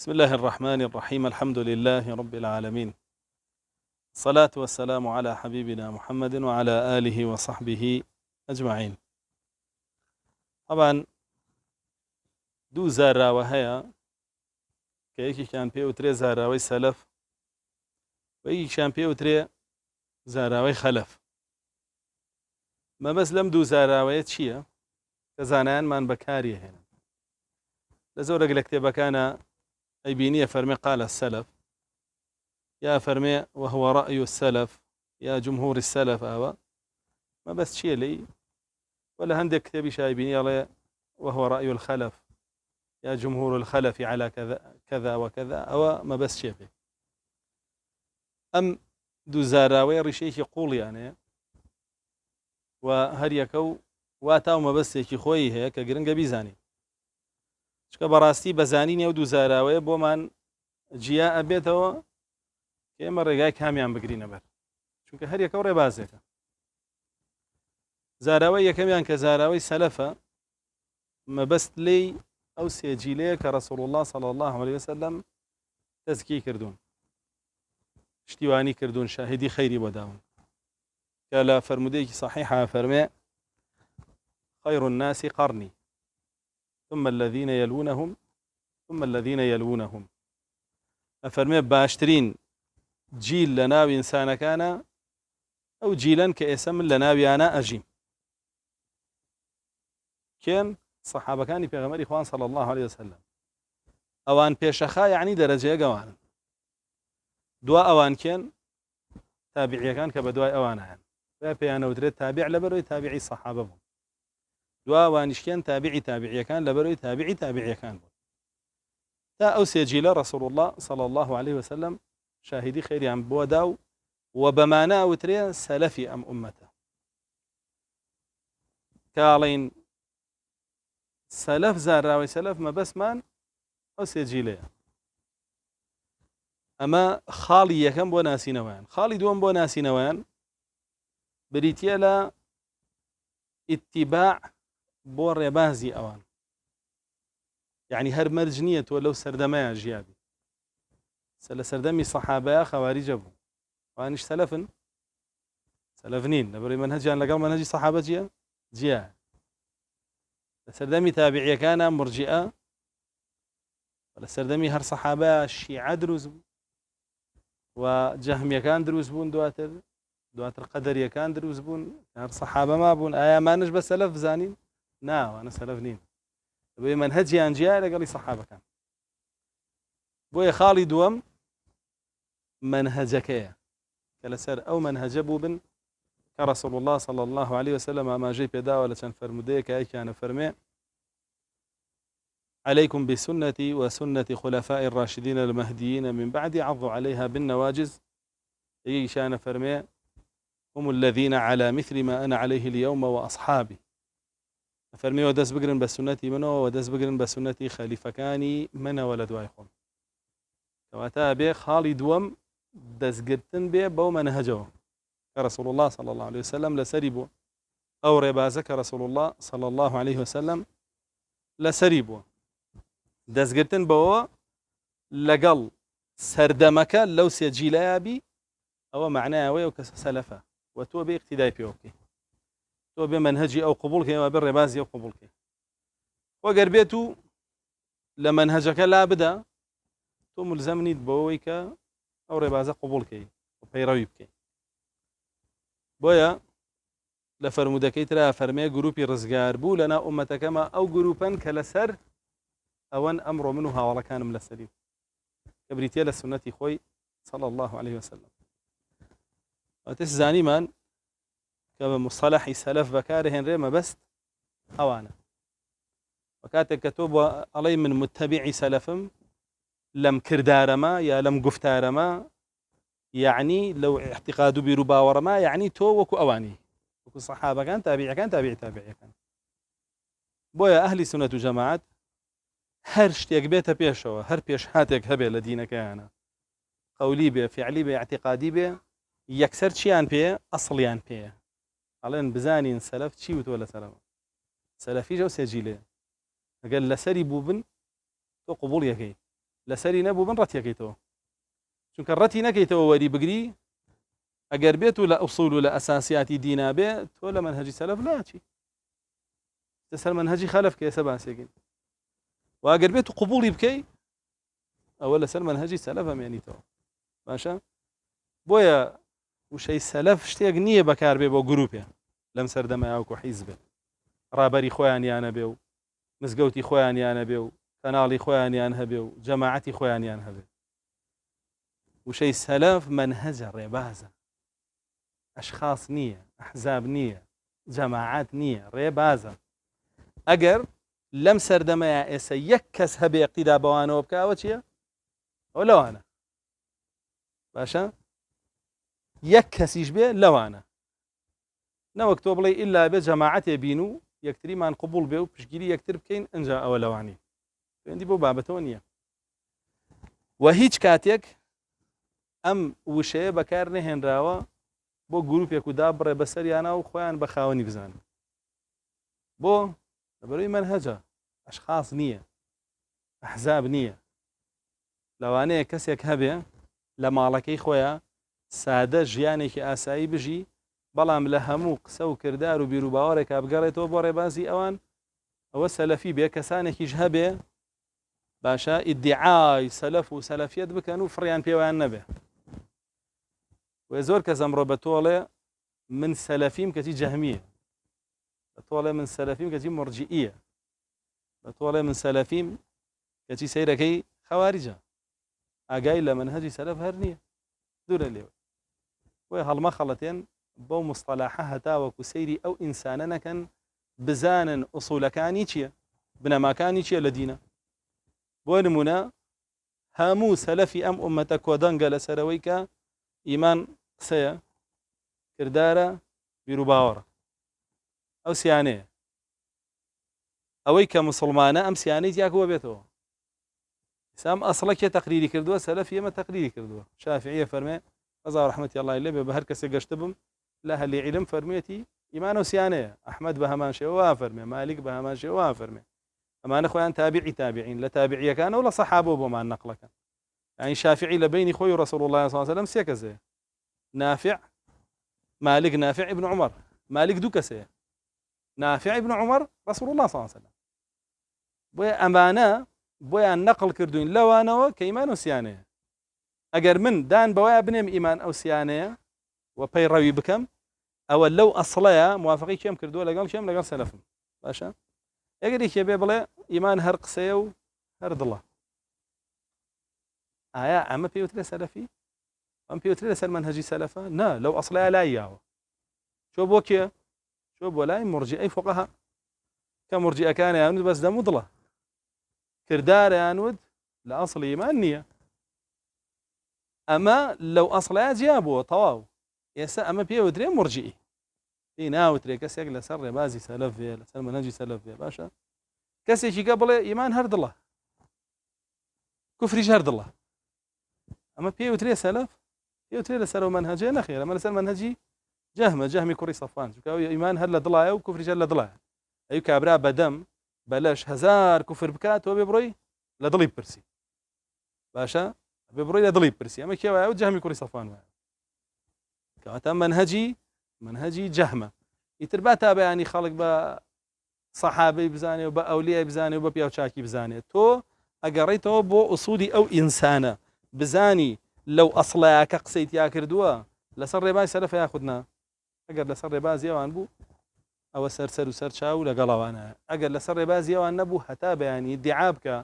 بسم الله الرحمن الرحيم. الحمد لله رب العالمين، الصلاة والسلام على حبيبنا محمد وعلى آله وصحبه أجمعين. طبعا دوو زاراوە هەیە کە یەکێکیان پێوترێ زاراوەی سەلەف و یەکێکیان پێوترێ زاراوەی خەلەف. مەبەست لەم دوو زاراوەیە چییە کە زانایانمان بەکاریهێنن؟ لە زۆرێک لە کتێبەکانە ئەیبینیە فەرمێ قال السلف یا فەرمێ وهو رأي السلف یا جمهور السلف ئاوە مەبەست چییە لێی؟ ولا هەندێک کتێبیش ئەیبینی ئەڵێ وهو رأي الخلف یا جمهور الخلف على كذا وكذا ئەوە مەبەست چییە پێ؟ ئەم دوو زاراوەی ڕیشەیەکی قوڵیانەیە و هەر یەکە و واتا و مەبەستێکی خۆی هەیە کە گرنگە بیزانین، چکە بەڕاستی بەزانینی ئەو دوو زاراوەیە بۆمان جیا ئەبێتەوە کە ئێمە ڕێگای کامیان بگرینە بەر، چونکە هەر یەکە و ڕێبازێکە. زاراوەی یەکەمیان کە زاراوەی سەلەفە، مەبەست لێی ئەو سێجیلەیە کە ڕەسوڵ الله صلی الله عليه وسلم تەزکی کردوون، شتیوانی کردوون، شاهدی خەیری بۆداون، کە لە فەرمودەیەکی صحیحە فەرمێ خير الناس قرني ثم الذين يلونهم ثم الذين يلونهم. أفرمي باشترين جيل لناوي إنسان كان أو جيلا كاسم لناوي أنا أجيم. كان صحابة كان في إخوان صلى الله عليه وسلم أوان بيشخا يعني درجة قوان دواء أوان كان تابعي كان كبدواء أوانها بيانا ودريت تابع لبروي تابعي صحابة بهم. دوا وانشكان تابعي كان لبروي تابعي كان بون. تا أو سيجيل رسول الله صلى الله عليه وسلم شاهدي خيري عن بوداو وبمانا وتري سلفي أم أمته كالين سلف زاراوي سلف ما بس مان أو سيجيليا أما خالي يكم بو ناسي نوان خالي دوم بو ناسي نوان بريتيالا اتباع بۆ ڕێبازی ئەوان، یعنی هەر مەرج نییە تۆ لەو سەردەمەیە ژیابی. لە سەردەمی سەحابەیە خەواریجە بوو، وانیش سەلەفن، سەلەف نین، لەبەرەوەی مەنهەجیان لەگەڵ مەنهەجی سەحابە جیە. لە سەردەمی تابعیەکانە مرجئە، لە سەردەمی هەر سەحابەیە شیعە دروست بوو و جەهمیەکان دروست بوون، دواتر قەدەریەکان دروست بوون، هەر سەحابە ما بوون. ئایا مانش بە سەلەف بزانین؟ ناوانە سەلەف نین، بۆیە مەنهەجیان جیا لەگەڵی سەحابەکان. بۆیە خاڵی دووەم مەنهەجەکەیە کە لەسەر ئەو مەنهەجە بوو بن کە ڕەسوڵ الله صلی الله عليه وسلم ئاماژەی پێداوە لە چەند فەرمودەیەک کە یەکیانە فەرمێ عليكم بسنتي وسنة خلفاء الراشدين المهديين من بعد عضوا عليها بالنواجذ. يشان فرمي هم الذين على مثل ما أنا عليه اليوم وأصحابي. فرمي ودس بقرن بسنتي منه ودس بقرن بسنتي خليفة كاني من ولد وايخون. كواتا بي خالي دوم دس قرتن بي بو منهجه كرسول الله صلى الله عليه وسلم لسريبو أو ربازك رسول الله صلى الله عليه وسلم لسريبو دس قرتن بو لقل سردمك لو سيجيلا بي أو معناه ويوك سلفه وتو باقتداء بيوكي تو بمنهجي أو قبولك وبالربازي أو قبولك وقربيتو لمنهجك لا بدا تو ملزمني بويك أو ربازة قبولك وبيرويبك. بويا لفرمودكي ترى فرمي جروبي رزقار بو لنا أمتك ما أو جروبا كالسر أوان أمر منها ولا كان من السليم كبريتيا للسنة خوي صلى الله عليه وسلم. وتسزاني من كما مصطلح سلف بكارهن ريما بس أوانا وكاتب كتب علي من متبعي سلفم لم كردارما يا لم قفتارما، يعني لو اعتقاد بربا ورما يعني تو وكو أواني وكو صحابة كان تابعي كان بويا أهل سنة جماعات هر شتيك بيتا بيشوا هر بيش هاتك هبه لدينك أنا قولي به فعلي به اعتقادي به يكسر شيئا بيه أصليان بيه علين بزانين سلف شي وتولا سلام سلفي جو سجيله قال لسري بوبن تو قبول يكي لەسەری نەبوو بن ڕەتیەکەیتەوە چونکە ڕەتی نەکەیتەوە وەری بگری ئەگەر بێت و لە ئوسوول و لە ئەساسیاتی دینا بێ تۆ لە منهەجی سەلەف ناچی لەسەر منهەجی خەلەف کە ئێستا باسێکین و ئەگەر بێت و قبوڵی بکەی ئەوە لەسەر منهەجی سەلەف ئەمێنیتەوە باشە بۆیە وشەی سەلەف شتێک نییە بەکاربێ بۆ گروپێ لەم سەردەمایاوکو حیزبێ ڕابەری خۆیانیانە بێ و مزگەوتی خۆیانیانە بێ و کەناڵی خۆیانیان هەبێ و جەماعەتی خۆیانیان هەبێ وشەی سەلەف منهەجە ڕێبازە ئەشخاص نییە ئەحزاب نییە جەماعەت نییە ڕێبازە ئەگەر لەم سەردەمەیە ئێستا یەک کەس هەبێ اقتیدا بەوانەوە بکە ئەوە چییە؟ ئەو لەوانە باشە یەک کەسیش بێ لەوانە نەوەک تۆ بڵێ ئیلا بێ جەماعەتێ بین و یەکتریمان قبول بێ و پشگیری یەکتر بکەین ئەنجا ئەوە لەوانی پێوەندی بۆ بابەتەوە نییە و هیچ کاتێک ئەم وشەیە بەکار نەهێنراوە بۆ گروپێک و دابڕێ بەسەریانە و خۆیان بە خاوەنی بزانن بۆ لەبەرەوەی منهەجە ئەشخاص نییە ئەحزاب نییە لەوانەیە کەسێک هەبێ لە ماڵەکەی خۆیان سادە ژیانێکی ئاسایی بژی بەڵام لە هەموو قسە و کردار و بیر و باوەڕێکا بگەڕێتەوە بۆ ڕێبازی ئەوان ئەوە سەلەفی بێ کەسانێکیش هەبێ باشە ئیدعای سەلەف و سەلەفیەت بکەن و فڕیان پێوان نەبێ و زۆر کەس ئەمڕۆ بەتۆڵێ من سەلەفیم کەچی جەهمیە بەتۆڵێ من سەلەفیم کەچی مرجئیە بەتۆڵێ من سەلەفیم کەچی سەیرەکەی خەواریجە ئاگای لە منهەجی سەلەف هەر نییە دوورە لێوە بۆیە هەڵمە خەڵەتێن بەو مستەلاحە هەتاوەکو سەیری ئەو ئینسانە نەکەن بزانن ئوسوولەکانی چییە بنەماکانی چییە لە دینە بۆ نمونە هەموو سەلەفی ئەم ئومەتە کۆدەنگە لەسەرەوەی کە ئیمان قسەیە کردارە بیر و باوەڕە ئەو سیانەیە ئەوەی کە مسلمانە ئەم سیانەی تیاکەوە بێتەوە ئەم ئەسڵەکێ تەقریری کردووە سەلەفی ئێمە تەقریری کردووە شافعیە فەرمێ ڕەزا ڕەحمەتی ئەڵڵای لێبێ بە هەر کەسێک گەشتە بم لە هەلی عیلم فەرموویەتی ئیمان و سیانەیە ئەحمەد بە هەمان شێوە وا فەرمێ مالیک بە هەمان شێوە وا فەرمێ ئەمانە خۆیان تابعی تابعین لە تابعیەکانە و لە سەحابە بۆمان نەقڵەکەن یعنی شافعی لە بینی خۆی و ڕەسوڵ الله صلی الله علیه و سلم سێ کەسەیە نافع مالك نافع ابن عمر مالك دوو کەسەیە نافع ابن عمر رسول الله صلی الله علیه و سلم بۆیە ئەمانە بۆیان نەقڵ کردوین لەوانەوە کە ئیمان و سیانەیە ئەگەر من دان بەوایە بنێم ئیمان ئەو سیانەیە و پەیڕەوی بکەم ئەوە لەو ئەسڵەیە موافقی کێم کردووە لەگەڵ کێم لەگەڵ سەلەفم باشە ئەگەر یەکێ بێ بڵێ ئیمان هەر قسەیە و هەر دڵە ئایا ئەمە پێوترێ سەلەفی ئەم پێوترێ لەسەر منهەجی سەلەفە نا لەو ئەسڵەیە لای یاوە چۆ بۆ کێ چۆ بۆ لای مرجئەی فوقەها کە مرجئەکانیان بەس دەم و دڵە کرداریان ود لە ئەسڵی ئیمان نییە ئەمە لەو ئەسڵەیە جیا بووە تەواو ئێستا ئەمە پێوترێ مرجئی پێی ناوترێ کەسێک لەسەر ڕێبازی سەلەف بێ لەسەر منهەجی سەلەف بێ باشە کەسێکی کە بڵێ ئیمان هەر دڵە کوفریش هەر دڵە ئەمە پێوترێ سەلەف پێوترێ لەسەر ئەو منهەجەیە نەخێر ئەمە لەسەر منهەجی جەهمی کوڕی سەفوان چونکە ئیمان هەر لە دڵایە و کوفریش هەر لە دڵایە ئەی کابرا بەدەم بەلەش هەزار کوفر بکات تۆ بێ بڕۆی لە دڵی بپرسی باشە بێ بڕۆی لە دڵی بپرسی ئەمە کێوایە و جەهمی کوڕی سەفوان وایە کەواتە منهەجی جەهمە ئیتر با تا بەیانی خەڵک بە سەحابەی بزانێ و بە ئەولیای بزانێ و بە پیاوچاکی بزانێت تۆ ئەگەڕیتەوە بۆ ئوسولی ئەو ئینسانە بزانی لەو ئەسڵەیە کە قسەی تیا کردووە لەسەر ڕێبازی سەلەف یاخودنا ئەگەر لەسەر ڕێبازی ئەوان بوو ئەوە سەر و سەر چاو لەگەڵەوانە ئەگەر لەسەر ڕێبازی ئەوان نەبوو هەتا بەیانی دیعا بکە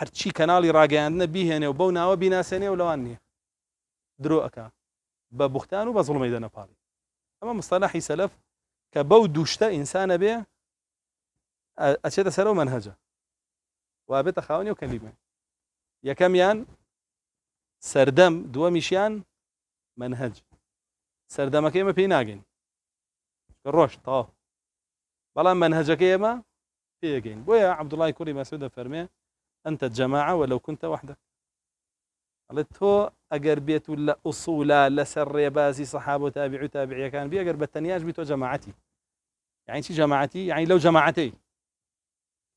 هەرچی کەناڵی ڕاگەیاندنە بیهێنێ و بەو ناوە بیناسێنێ و لەوان نییە درۆ ئەکا بە بوختان و بە زوڵمەی دەنەپاڵی ئەمە مستەلاحی سەلەف کە بەو دووشتە ئینسانە بێ ئەچێتە سەرەوە منهەجە وابێتە خاوەنی و کەلیمە یەکەمیان سەردەم دووەمیشیان منهەج سەردەمەکەی ئێمە پێی ناگەین ڕۆژ تەواو بەڵام منهەجەکەی ئێمە پێگەین بۆیە عەبدوڵای کوڕی مەسعود دەفەرمێ ئەنتە جەماعە وەلەو کونتە وەحدەک ئەڵێ تۆ ئەگەر بێت و لە ئوسوولا لەسەر ڕێبازی سەحابە و تابعی و تابعیەکان بێ ئەگەر بە تەنیاش بی تۆ جەماعەتی یعنی چی جەماعەتی یعنی لەو جەماعەتەی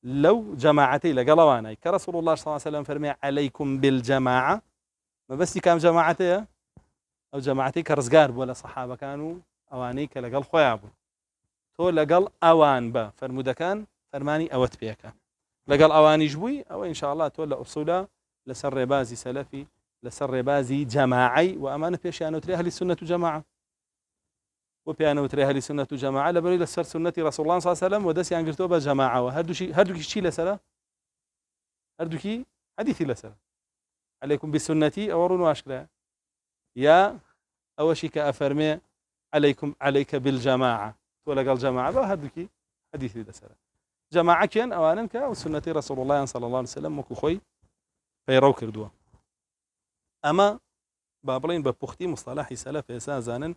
لو جماعتي لقلواني كرسول الله صلى الله عليه وسلم فرمي عليكم بالجماعة ما بس كام جماعتي أو جماعتي كرزقار ولا صحابة كانوا أوانيك لقل خويابون تو لقل أوان با فرمودا كان فرماني أوت بيك لقل أواني جبوي أو إن شاء الله تولى أصولا لسر بازي سلفي لسر بازي جماعي وأمانة بيش أنا تريها للسنة جماعة وبيانو تريها لسنة جماعة لبري لسر سنة رسول الله صلى الله عليه وسلم ودس ينقرتوا بجماعة وهردوكي شي لسلا هردوكي حديثي لسلا عليكم بسنتي أورون واشكرا يا أوشيك أفرمي عليك بالجماعة ولا قال جماعة هردوكي حديثي لسلا جماعة كان أوانك وسنة رسول الله صلى الله عليه وسلم وكو خوي فيرو كردوا أما بابلين ببختي مصطلحي سلف إسازانا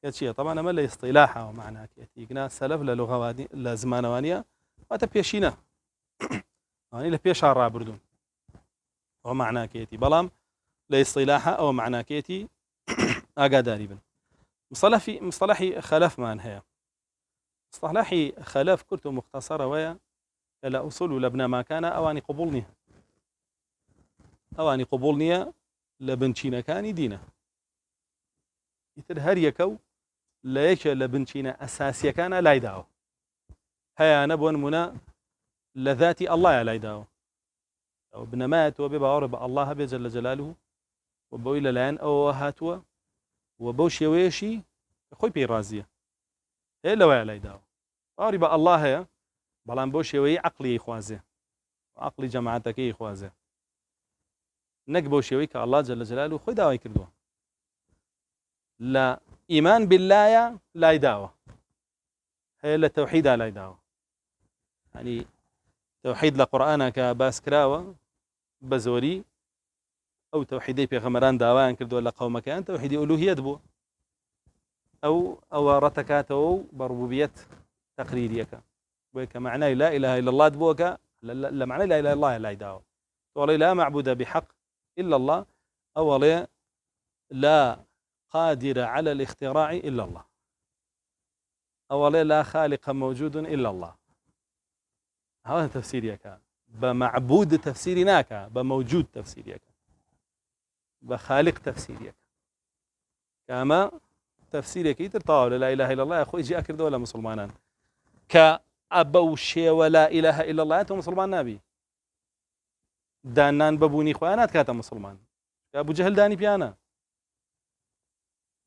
كتشي طبعا ما لا اصطلاحها ومعنى كيتيقنا سلف للغواني لزمانوانيا ما تبيشينا يعني لبيش عرا بردون ومعنى كيتي بلام لا اصطلاحها أو معنى كيتي أقاداري بن مصطلحي خلف ما هي مصطلحي خلف كنت مختصرة ويا لا أصول لبنا ما كان أواني قبولني لبنشينا كان دينا يتر هر يكو لا يك لبنشينا أساسية كان لا يداو هيا نبون منا لذاتي الله لا يداو وبنمات وببعرب الله جل جلاله وبويل الآن أو هاتوا وبوش يويشي خوي بيرازية هي لا لا يداو أورب الله هي بلان بوش يوي عقلي إخوازه وعقلي جماعتك إخوازه نقبو شويك الله جل جلاله خوي داوي كردوه لا إيمان بالله لا يداوى هي التوحيد لا يداوى يعني توحيد لقرآن كباس كراوة بزوري أو توحيدي بيغمران داوان كردوا لقوم كان توحيدي ألوهية دبو أو رتكاته بربوبية تقريريك ويك معنى لا إله إلا الله دبوك لا معنى لا إله إلا الله لا يداوى ولي لا معبود بحق إلا الله أولي لا قادر على الاختراع إلا الله أولي لا خالق موجود إلا الله هذا تفسيرك بمعبود تفسيرناك بموجود تفسيرك بخالق تفسيرك كما تفسيرك يترطاول لا إله إلا الله يا أخوي جاء كرد ولا مسلمانان كأبوشي ولا إله إلا الله أنت مسلمان نبي دانان ببوني خوانات كاتا مسلمان كأبو جهل داني بيانا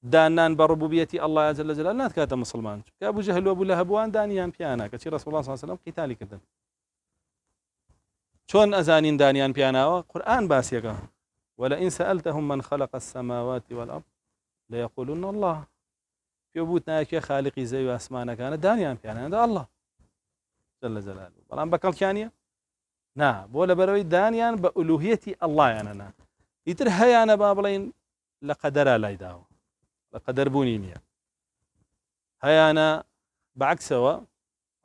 دانان بربوبية الله جل جلاله نات كاتا مسلمان كأبو جهل وأبو لهب وان دانيان بيانا كشي رسول الله صلى الله عليه وسلم قتالي كردن شون أزانين دانيان بيانا قرآن باسيقا ولئن سألتهم من خلق السماوات والأرض ليقولون الله في أبوتنا يا خالقي زي وأسمانا كان دانيان بيانا هذا الله جل جلاله بلان بكال كانيا نا بولا بروي دانيان بألوهية الله يعني أنا يتر هيا أنا بابلين لقدر لا يداو لقدر بونينيا هيا أنا بعكسوا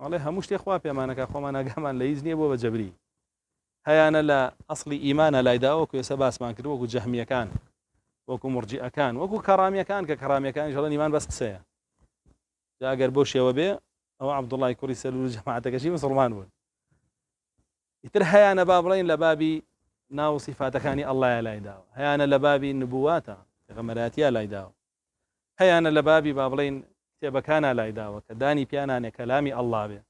عليها مش تخوا في أمانك أخو ما أنا كمان ليزني أبو بجبري هيا أنا لا أصلي إيمان لا يداو كي سباس ما كده وكو جهمية كان وكو مرجئة كان وكو كرامية كان ككرامية كان إن شاء الله إيمان بس قسيا جاء قربوش يا وبي أو عبد الله يكوري سلول جماعتك شيء مسلمان بول يتر هيا أنا بابلين لبابي ناو صفات كاني الله لا يداو هيا أنا لبابي النبوات غمراتيا لا يداو هيا أنا لبابي بابلين كتاب كان لا يداو كداني بيانا كلامي الله به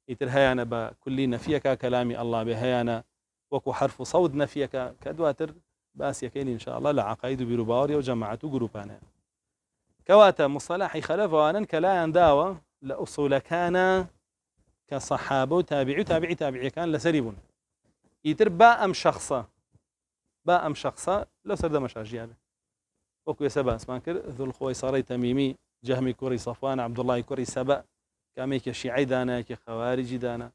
يتر هيا أنا بكل نفيك كلامي الله به هيا أنا وكو حرف صوت نفيك كدواتر باس يكين إن شاء الله لعقائد بيروباوري وجماعته جروبانا كواتا مصطلحي خلف وانا كلا ينداوى لأصول كان كصحابه تابعي كان لسريبون يتر باء أم شخصة لو سرد مشاجيابه وكو يسبا اسمان كر ذو الخويصري تميمي جهمي كوري صفوان عبد الله كوري سبا كاميك شيعي دانا كخوارج دانا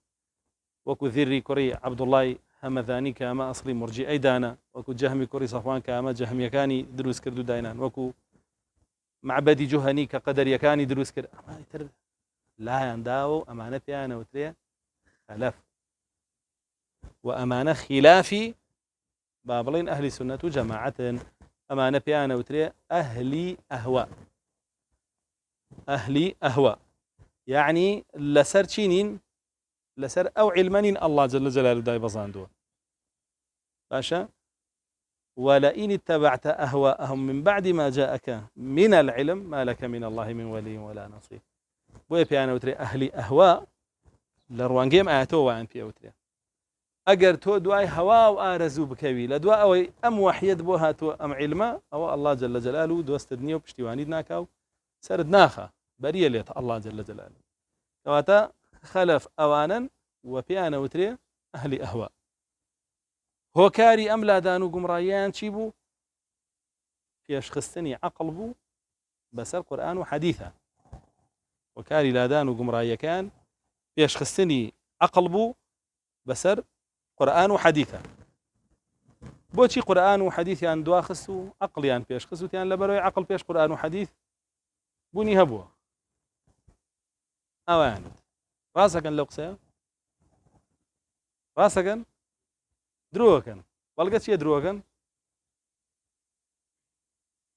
وكو ذري كوري عبد الله همذاني كاما أصلي مرجئي دانا وكو جهمي كوري صفوان كاما جهمي كاني دروس كردو داينان وكو معبدي جهني كقدر يكاني دروس كرد أما يتر لا ينداو أمانة أنا وتري خلف وأمانة خلافي بابلين أهل سنة جماعة أمانة أنا وتري أهلي أهواء يعني لسرچينين لسر أو علمانين الله جل جلاله داي بزاندوه باشا. ولئن اتبعت أهواءهم من بعد ما جاءك من العلم ما لك من الله من ولي ولا نصير. بوي بيانا وتري أهلي أهواء لروانجيم آتو وعن في أوتري أجر تو دواي هوا وآرزو بكوي لدواء أو أم وحيد بوها تو أم علما أو الله جل جلاله دوست الدنيا وبشتواني ناكاو سرد ناخا بريه ليت الله جل جلاله كواتا خلف أوانا وبيانا وتري أهلي أهواء هو كاري أم لا دانو قمرايان شيبو فيش خستني عقل بو بس القرآن وحديثا وكاري لا دانو قمرايا كان فيش خستني عقل بو بسر قرآن وحديثا بوشي قرآن وحديث يعني دوا خسو عقل يعني فيش خسو يعني لبروي عقل فيش قرآن وحديث بني هبوا أوان راسكن لو قسيا راسكن دروكن بلغت شي دروكن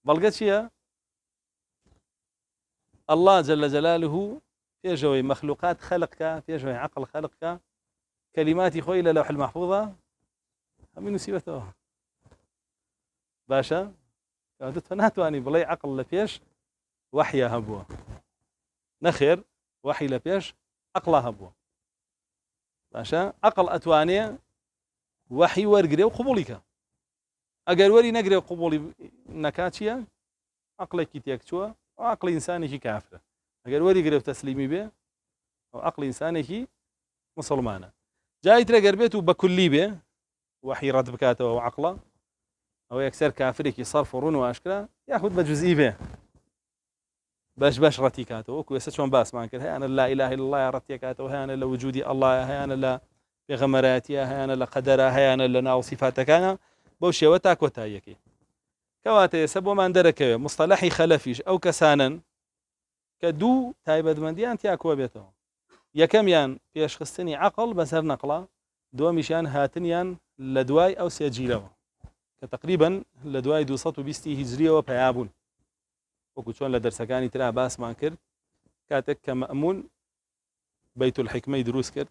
بلغت شي الله جل جلاله في جوي مخلوقات خلقك في جوي عقل خلقك كلماتي خوي إلى لوح المحفوظة همين نسيبته باشا كانت فناتواني بلاي عقل لفيش وحي هبوه نخير وحي لفيش عقل هبوه باشا عقل أتواني وحي ورقري وقبولك أجر وري نقري قبولي نكاتشيا عقلك تيكتشوا وعقل إنساني كافر أجر وري قري تسليمي به وعقل إنساني مسلمانه جاي ترى قربيته بكلي به وحي رد بكاته وعقله أو يكسر كافرك يصرف ورون وأشكره يأخذ بجزئي به باش رتيكاته وكو يسشون باس ما كده هي أنا لا إله إلا الله يا رتيكاته وهي أنا لوجودي الله هي أنا لا بغمراتي هي أنا لقدرها هي أنا لنا وصفاتك أنا بوشي وتاك وتايكي كواته سبوا ما عندك مصطلحي خلفيش أو كسانا كدو تايبد منديان تياكوا بيته يكميان فيش خستني عقل بسر نقله دو مشان هاتنيان لدواي أو سيجيلوا كتقريبا لدواي 220 هجرية وبيابون وكتشون لدرسكاني ترى باس ما كرد كاتك كمأمون بيت الحكمة دروس كرد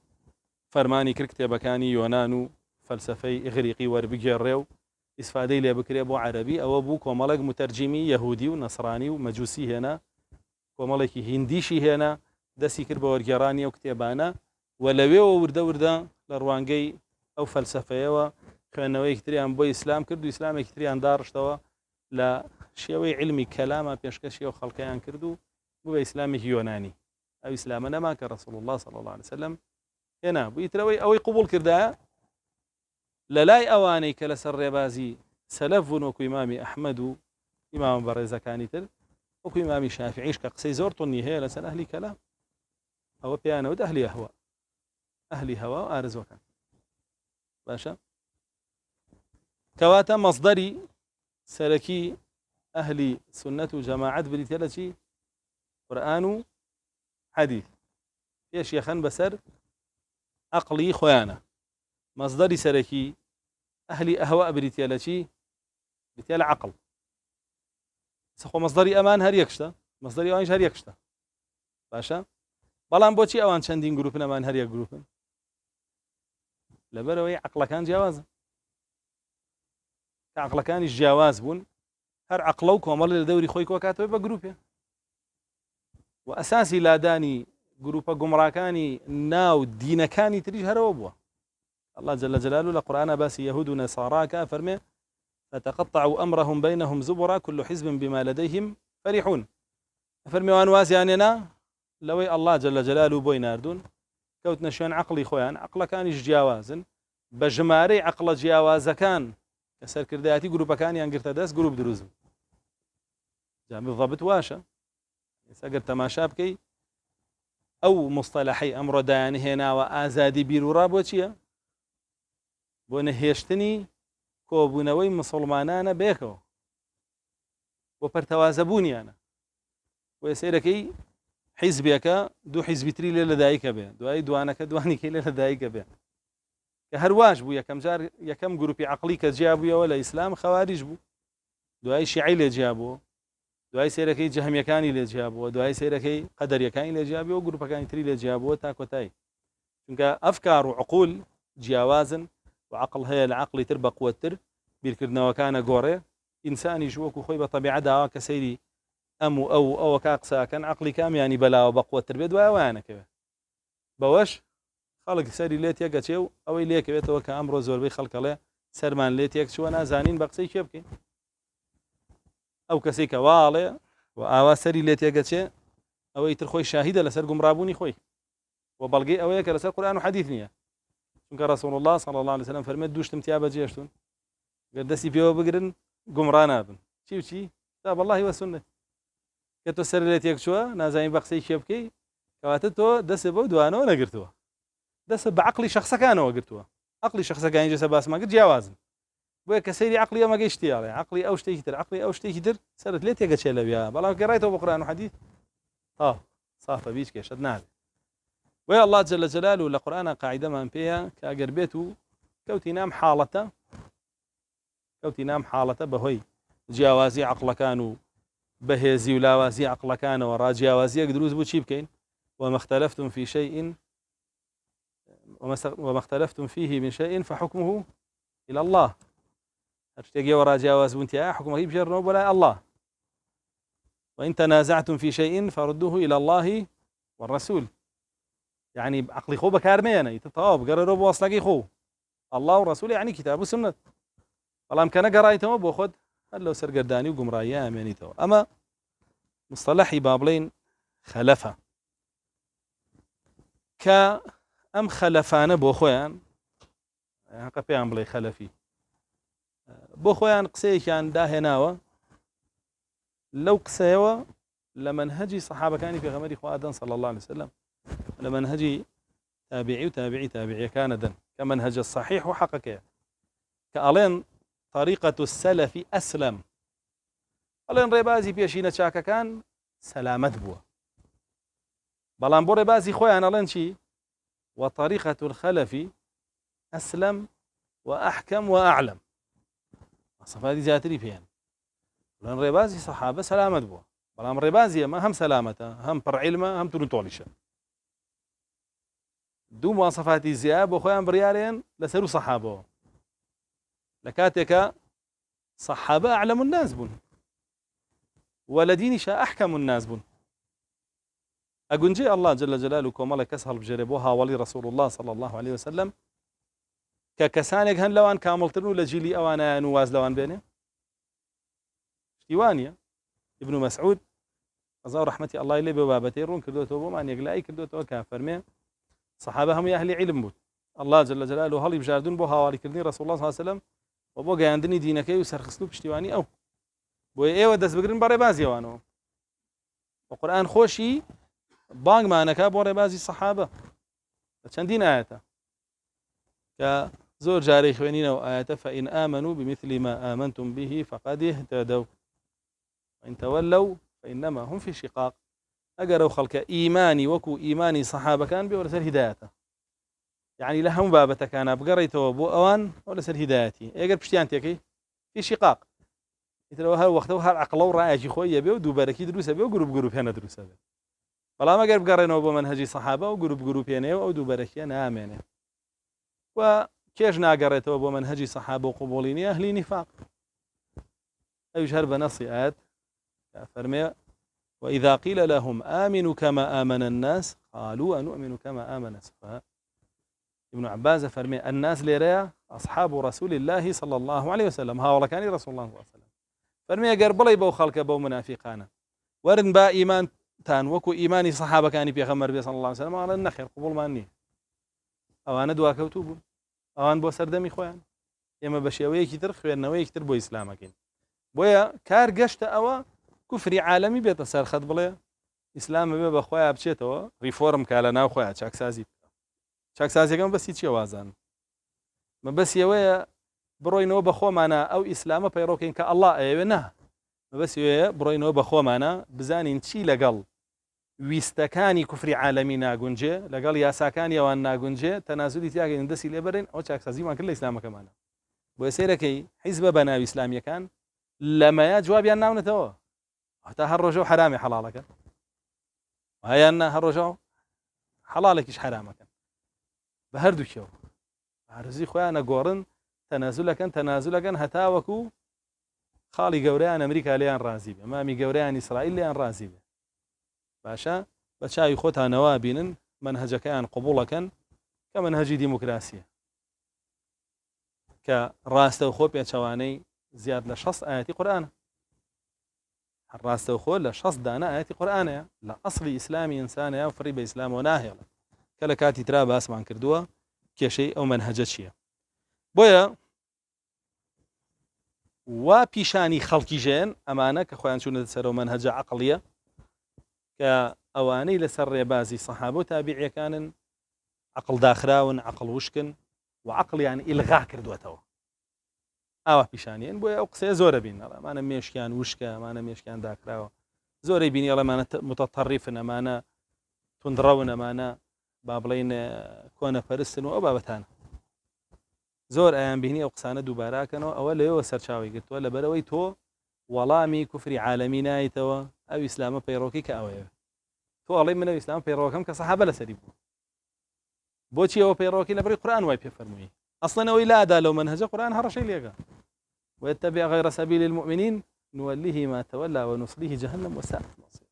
فرماني كركتبكاني يونانو فلسفي إغريقي وربيجيريو استفادي لي بكري أبو عربي أو أبو كومالك مترجمي يهودي ونصراني ومجوسي هنا كومالك هنديشي هنا دسي كربا ورجراني وكتابانا ولوي وردا لروانجي أو فلسفة خوێندنەوەی یەکتریان بۆ ئیسلام کرد و ئیسلام یەکتریان داڕشتەوە لە شێوەی علمی کەلامە پێشکەشی و خەڵکەیان کرد و بوو بە ئیسلامێکی یۆنانی ئەو ئیسلامە نەما کە ڕەسوڵ الله صلی الله عليه وسلم هێنا بوو ئیترەوەی ئەوەی قبول کردایە لە لای ئەوانەی کە لەسەر ڕێبازی سەلەف بوون وەکو ئیمامی ئەحمەد و ئیمام بەڕێزەکانی تر وەکو ئیمامی شافعیش کە قسەی زۆر تونی هەیە لەسەر ئەهلی کەلام ئەوە پێیانەوت ئەهلی ئەهوا ئەهلی هەوا و ئارزوەکان باشە كواتا مصدري سلكي أهلي سنة جماعات بريتيالتي قرآن حديث يا شيخا بسر عقلي خيانة مصدري سلكي أهلي أهواء بريتيالتي بريتيال عقل سخو مصدري أمان هر يكشتا مصدري أوانش هر يكشتا باشا بلان بوشي أوان شندين جروبنا أمان هر يك جروبن لبروي عقل كان جوازا عقل كان الجواز بون هر عقلوك ومر لدوري خويك وكاتب بجروبه وأساسي لا داني جروبا جمراكاني ناو دين كاني تريج هروبوا الله جل جلاله لقرآن باس يهود ونصارى كافرمه فتقطعوا أمرهم بينهم زبرا كل حزب بما لديهم فرحون فرمي وانواس يعني أنا لوي الله جل جلاله بوي ناردون كوتنا شون عقلي خويان عقل كان جوازن بجماري عقل جواز كان كسر كردياتي جروب كان ينقرت داس جروب دروز جامع بالضبط واشا يسقر تماشا بكي أو مصطلحي أمر دان هنا وآزادي بيرو رابوتشيا بونهيشتني كوبونوي مسلمانانا بيكو وبرتوازبوني أنا ويسيركي حزبك دو حزب تري لدايك به دو أي دوانك دواني كي لدايك به كهرواج بو يكم جار يكم جروبي عقلي كجابو ولا إسلام خوارج بو دو شيعي لجابو دو سيركي جهم يكاني لجابو دو سيركي قدر يكاني لجابو وجروب كان تري لجابو تاكو تاي چونکە ئەفکار و عقول جیاوازن و عقل هەیە لە عقلی تر بەقوەتر بیرکردنەوەکانە گۆڕێ ئینسانیش وەکو خۆی بە تەبیعەت داوا کە سەیری ئەم و ئەوە کا قساکەن عقلی کامیانی بەلاوە بەقوەتر بێت دوای وایانەکەوێت بەوەش خەڵک سەری لێت یەکەچێ و ئەوەی لێکەوێتەوە کە ئەمڕۆ زۆربەی خەڵکەڵێ سەرمان لێت یەک چووە نازانین بە قسەی کێ بکەین ئەو کەسەی کە واڵێ و ئاوا سەری لێت یەکەچێ ئەوەی تر خۆی شاهیدە لەسەر گومڕابوونی خۆی و بەڵگەی ئەوەیە کە لەسەر قورئان و حەدیث نییە چونکە ڕەسوڵ الله صلی الله عليه وسلم فەرمێت دووشتم تیا بەجێشتون گەر دەستی پێوە بگرن گومڕا نابن چی و چی تا والله وەسونە کە تۆ سەر لێت یەک چووە نازانین بە قسەی کێ بکەی کەواتە تۆ دەسێ بەو دوانەوە نەگرتووە دەسە بە عقلی شخصەکانەوە گرتووە عقلی شخصەکانی جەسە باسمان کرد جیاوازن بۆیە کە سەیری عقلی ئەمە گەیشتیاڵێ عقلی ئەو شتێکی تر عقلی ئەو شتێکی تر سەرت لێت یەکەچێ لەویا بەڵام گەڕایتەوە بە قورئان و حەدیث صافە بیچ کێشت نابێت ويا الله جل جلاله لقرآن قاعدة من فيها كأجر بيته كوتي نام حالته بهوي جاوازي عقل كانوا بهزي ولاوازي عقل كانوا وراجاوازي يقدروز بوشيب كين وما اختلفتم في شيء وما اختلفتم فيه من شيء فحكمه إلى الله هتشتاقي وراجاواز بنتي حكمه بجر ولا الله وإن تنازعتم في شيء فردوه إلى الله والرسول يعني عقلي خو بكارمينا يتطاوب قرروا بوصلقي خو الله ورسوله يعني كتاب وسنة والله امكانه قرايته بوخد هل لو سرقرداني وقمرايا امانيته اما مصطلحي بابلين خلفه ام خلفانه بو خويان هكا بيان بلي خلفي بو خويان قسيكان داهناوه لو قسيوه لمنهجي صحابه كان في غمر اخو ادم صلى الله عليه وسلم لمنهجي تابعي وتابعي كان كمنهج الصحيح وحقك كألين طريقة السلف أسلم ألين ريبازي بيشينا شاكا كان سلامت بوا بلان بو ريبازي خويا ألين شي وطريقة الخلف أسلم وأحكم وأعلم صفات دي زياتري فيها لأن ريبازي صحابة سلامت بوا بلان ريبازي ما هم سلامته هم بر علمه هم تنطولشه دو مواصفات زياب وخوان بريالين لسروا صحابه لكاتك صحابة أعلم الناس بون ولدينش أحكم الناس بون أقنجي الله جل جلاله كومالا كسهل بجربوها ولي رسول الله صلى الله عليه وسلم ككسانك هن لوان كاملتنو لجيلي أوانا نواز لوان بينه اشتوانيا ابن مسعود أزاو رحمتي الله إليه ببابتي رون كردوتو بومان يقلائي كردوتو كافرمي صحابة هم أهل علم بود الله جل جلاله هل بجاردون بو هاوالي كردني رسول الله صلى الله عليه وسلم وبو قياندني دينكي وسرخصنو بشتواني أو بو إيوه دست بقرن باري بازي وانو وقرآن خوشي بانگ معناك بو ربازي صحابة چندين آياته كزور جاري خوينين وآياته فإن آمنوا بمثل ما آمنتم به فقد اهتدوا وإن تولوا فإنما هم في شقاق أقروا خلق إيماني وكو إيماني صحابة كان بورسل هدايته يعني لهم بابته كان بقريته بو أوان ورسل هدايتي أقر بشتيانتي في شقاق يتلو هالوقت هالعقل ورأيجي خويا بيو دوباركي دروسة بيو جروب هنا دروسة بيو فلا ما قرب قرينه بمنهجي صحابة وجروب هنا أو دوباركي أنا آمنه وكيش ناقريته بمنهجي صحابة وقبوليني أهلي نفاق أيشهر بنصي آيات فرمي وإذا قيل لهم آمنوا كما آمن الناس قالوا أنؤمن كما آمن السفهاء ابن عباس فرمي الناس ليريا أصحاب رسول الله صلى الله عليه وسلم ها والله كان رسول الله صلى الله عليه وسلم فرمي قربلي بو خلق بو منافقانا ورن با إيمان تان وكو إيماني صحابة كان في غمر بي صلى الله عليه وسلم على النخير قبول ماني أوان دوا كوتوب أوان بو سردمي خوان يما بشيوي كتر خوانوي كتر بو إسلامكين بويا كار قشت أوا كفري عالمي بيت سر خد بڵێ ئیسلام بێ بە خۆیان بچێتەوە ریفۆرم کا لە ناو خۆیان چاکسازیەکەم بەسی چیە وازان مە بەسیەوەیە بڕۆینەوە بە خۆمانە ئەو ئیسلامە پەیڕۆکەین کە ئەڵڵا ئەوێ نا مە بەسیەوەیە بڕۆینەوە بە خۆمانە بزانین چی لەگەڵ ویستەکانی کوفری عالەمی ناگونجێ لەگەڵ یاساکانی ئەوان ناگونجێ تەنازولی تیاگەین دەستی لێبەرین ئەو چاکسازیمان کرد لە ئیسلامەکەمانە بۆیە سەیرەکەی حیزبە بە ناوی ئیسلامیەکان لەمەیە جوابیان ناونێتەوە حتى هالرجوع حرامي حلالك وهي أن هالرجوع حلالك إيش حرامك بە هەردووکەوە عارزی خۆیان نەگۆڕن تەنازولەکەن هەتاوەکو خاڵی گەورەیان ئەمریکا لێیان ڕازی بێ مامی گەورەیان ئیسرائیل لێیان ڕازی بێ باشە بە چاوی خۆتانەوە بینن منهەجەکەیان قبوڵەکەن کە منهەجی دیموکراسیە کە ڕاستەوخۆ پێچەوانەی زیاد لە 60 ئاەتی قورئانە ڕاستەوخۆ لە 60 دانە ئاەتی قورئانەیە لە ئەسڵی ئیسلامی ئینسانەیە و فڕی بە ئیسلامەوە ناهێڵە کە لە کاتی ترا باسمان کردووە کێشەی ئەو منهەجە چییە بۆیە وا پیشانی خەڵکی ژێن ئەمانە کە خۆیان چوونە سەرەوە منهەجە عەقڵیە کە ئەوانەی لەسەر ڕێبازی سەحابە و تابیعیەکانن عەقڵ داخراون عەقڵ وشکن و عەقڵیان ئیلغا کردووەتەوە ئاوا پیشانیان بۆیە ئەو قسەیە زۆرە بین ئەمانە مێشکیان وشکە ئەمانە مێشکیان داکراوە زۆرەی بینی ئەڵەمانە متەتەڕیفن ئەمانە توندڕەون ئەمانە با بڵێن کۆنەپەرستن و ئەو بابەتانە زۆر ئەیان بینی ئەو قسانە دووباراکەنەوە ئەوە لەوێەوە سەرچاوی گرتووە لەبەرەوەی تۆ وەڵامی کوفری عالەمی نایتەوە ئەو ئیسلامە پەیڕۆکی کە ئەوەیە تۆ ئەڵێ منە ئیسلام پەیڕۆکەم کە سەحابە لەسەری بوو بۆچی ئەوە پەیڕۆکی لەبەری قورئان وای پێفەرمووی ئەسڵەن ئەوەی لادا لەو منهەجە قورئان هەڕەشەی لێگا ويتبع غير سبيل المؤمنين نوليه ما تولى ونصليه جهنم وساءت مصير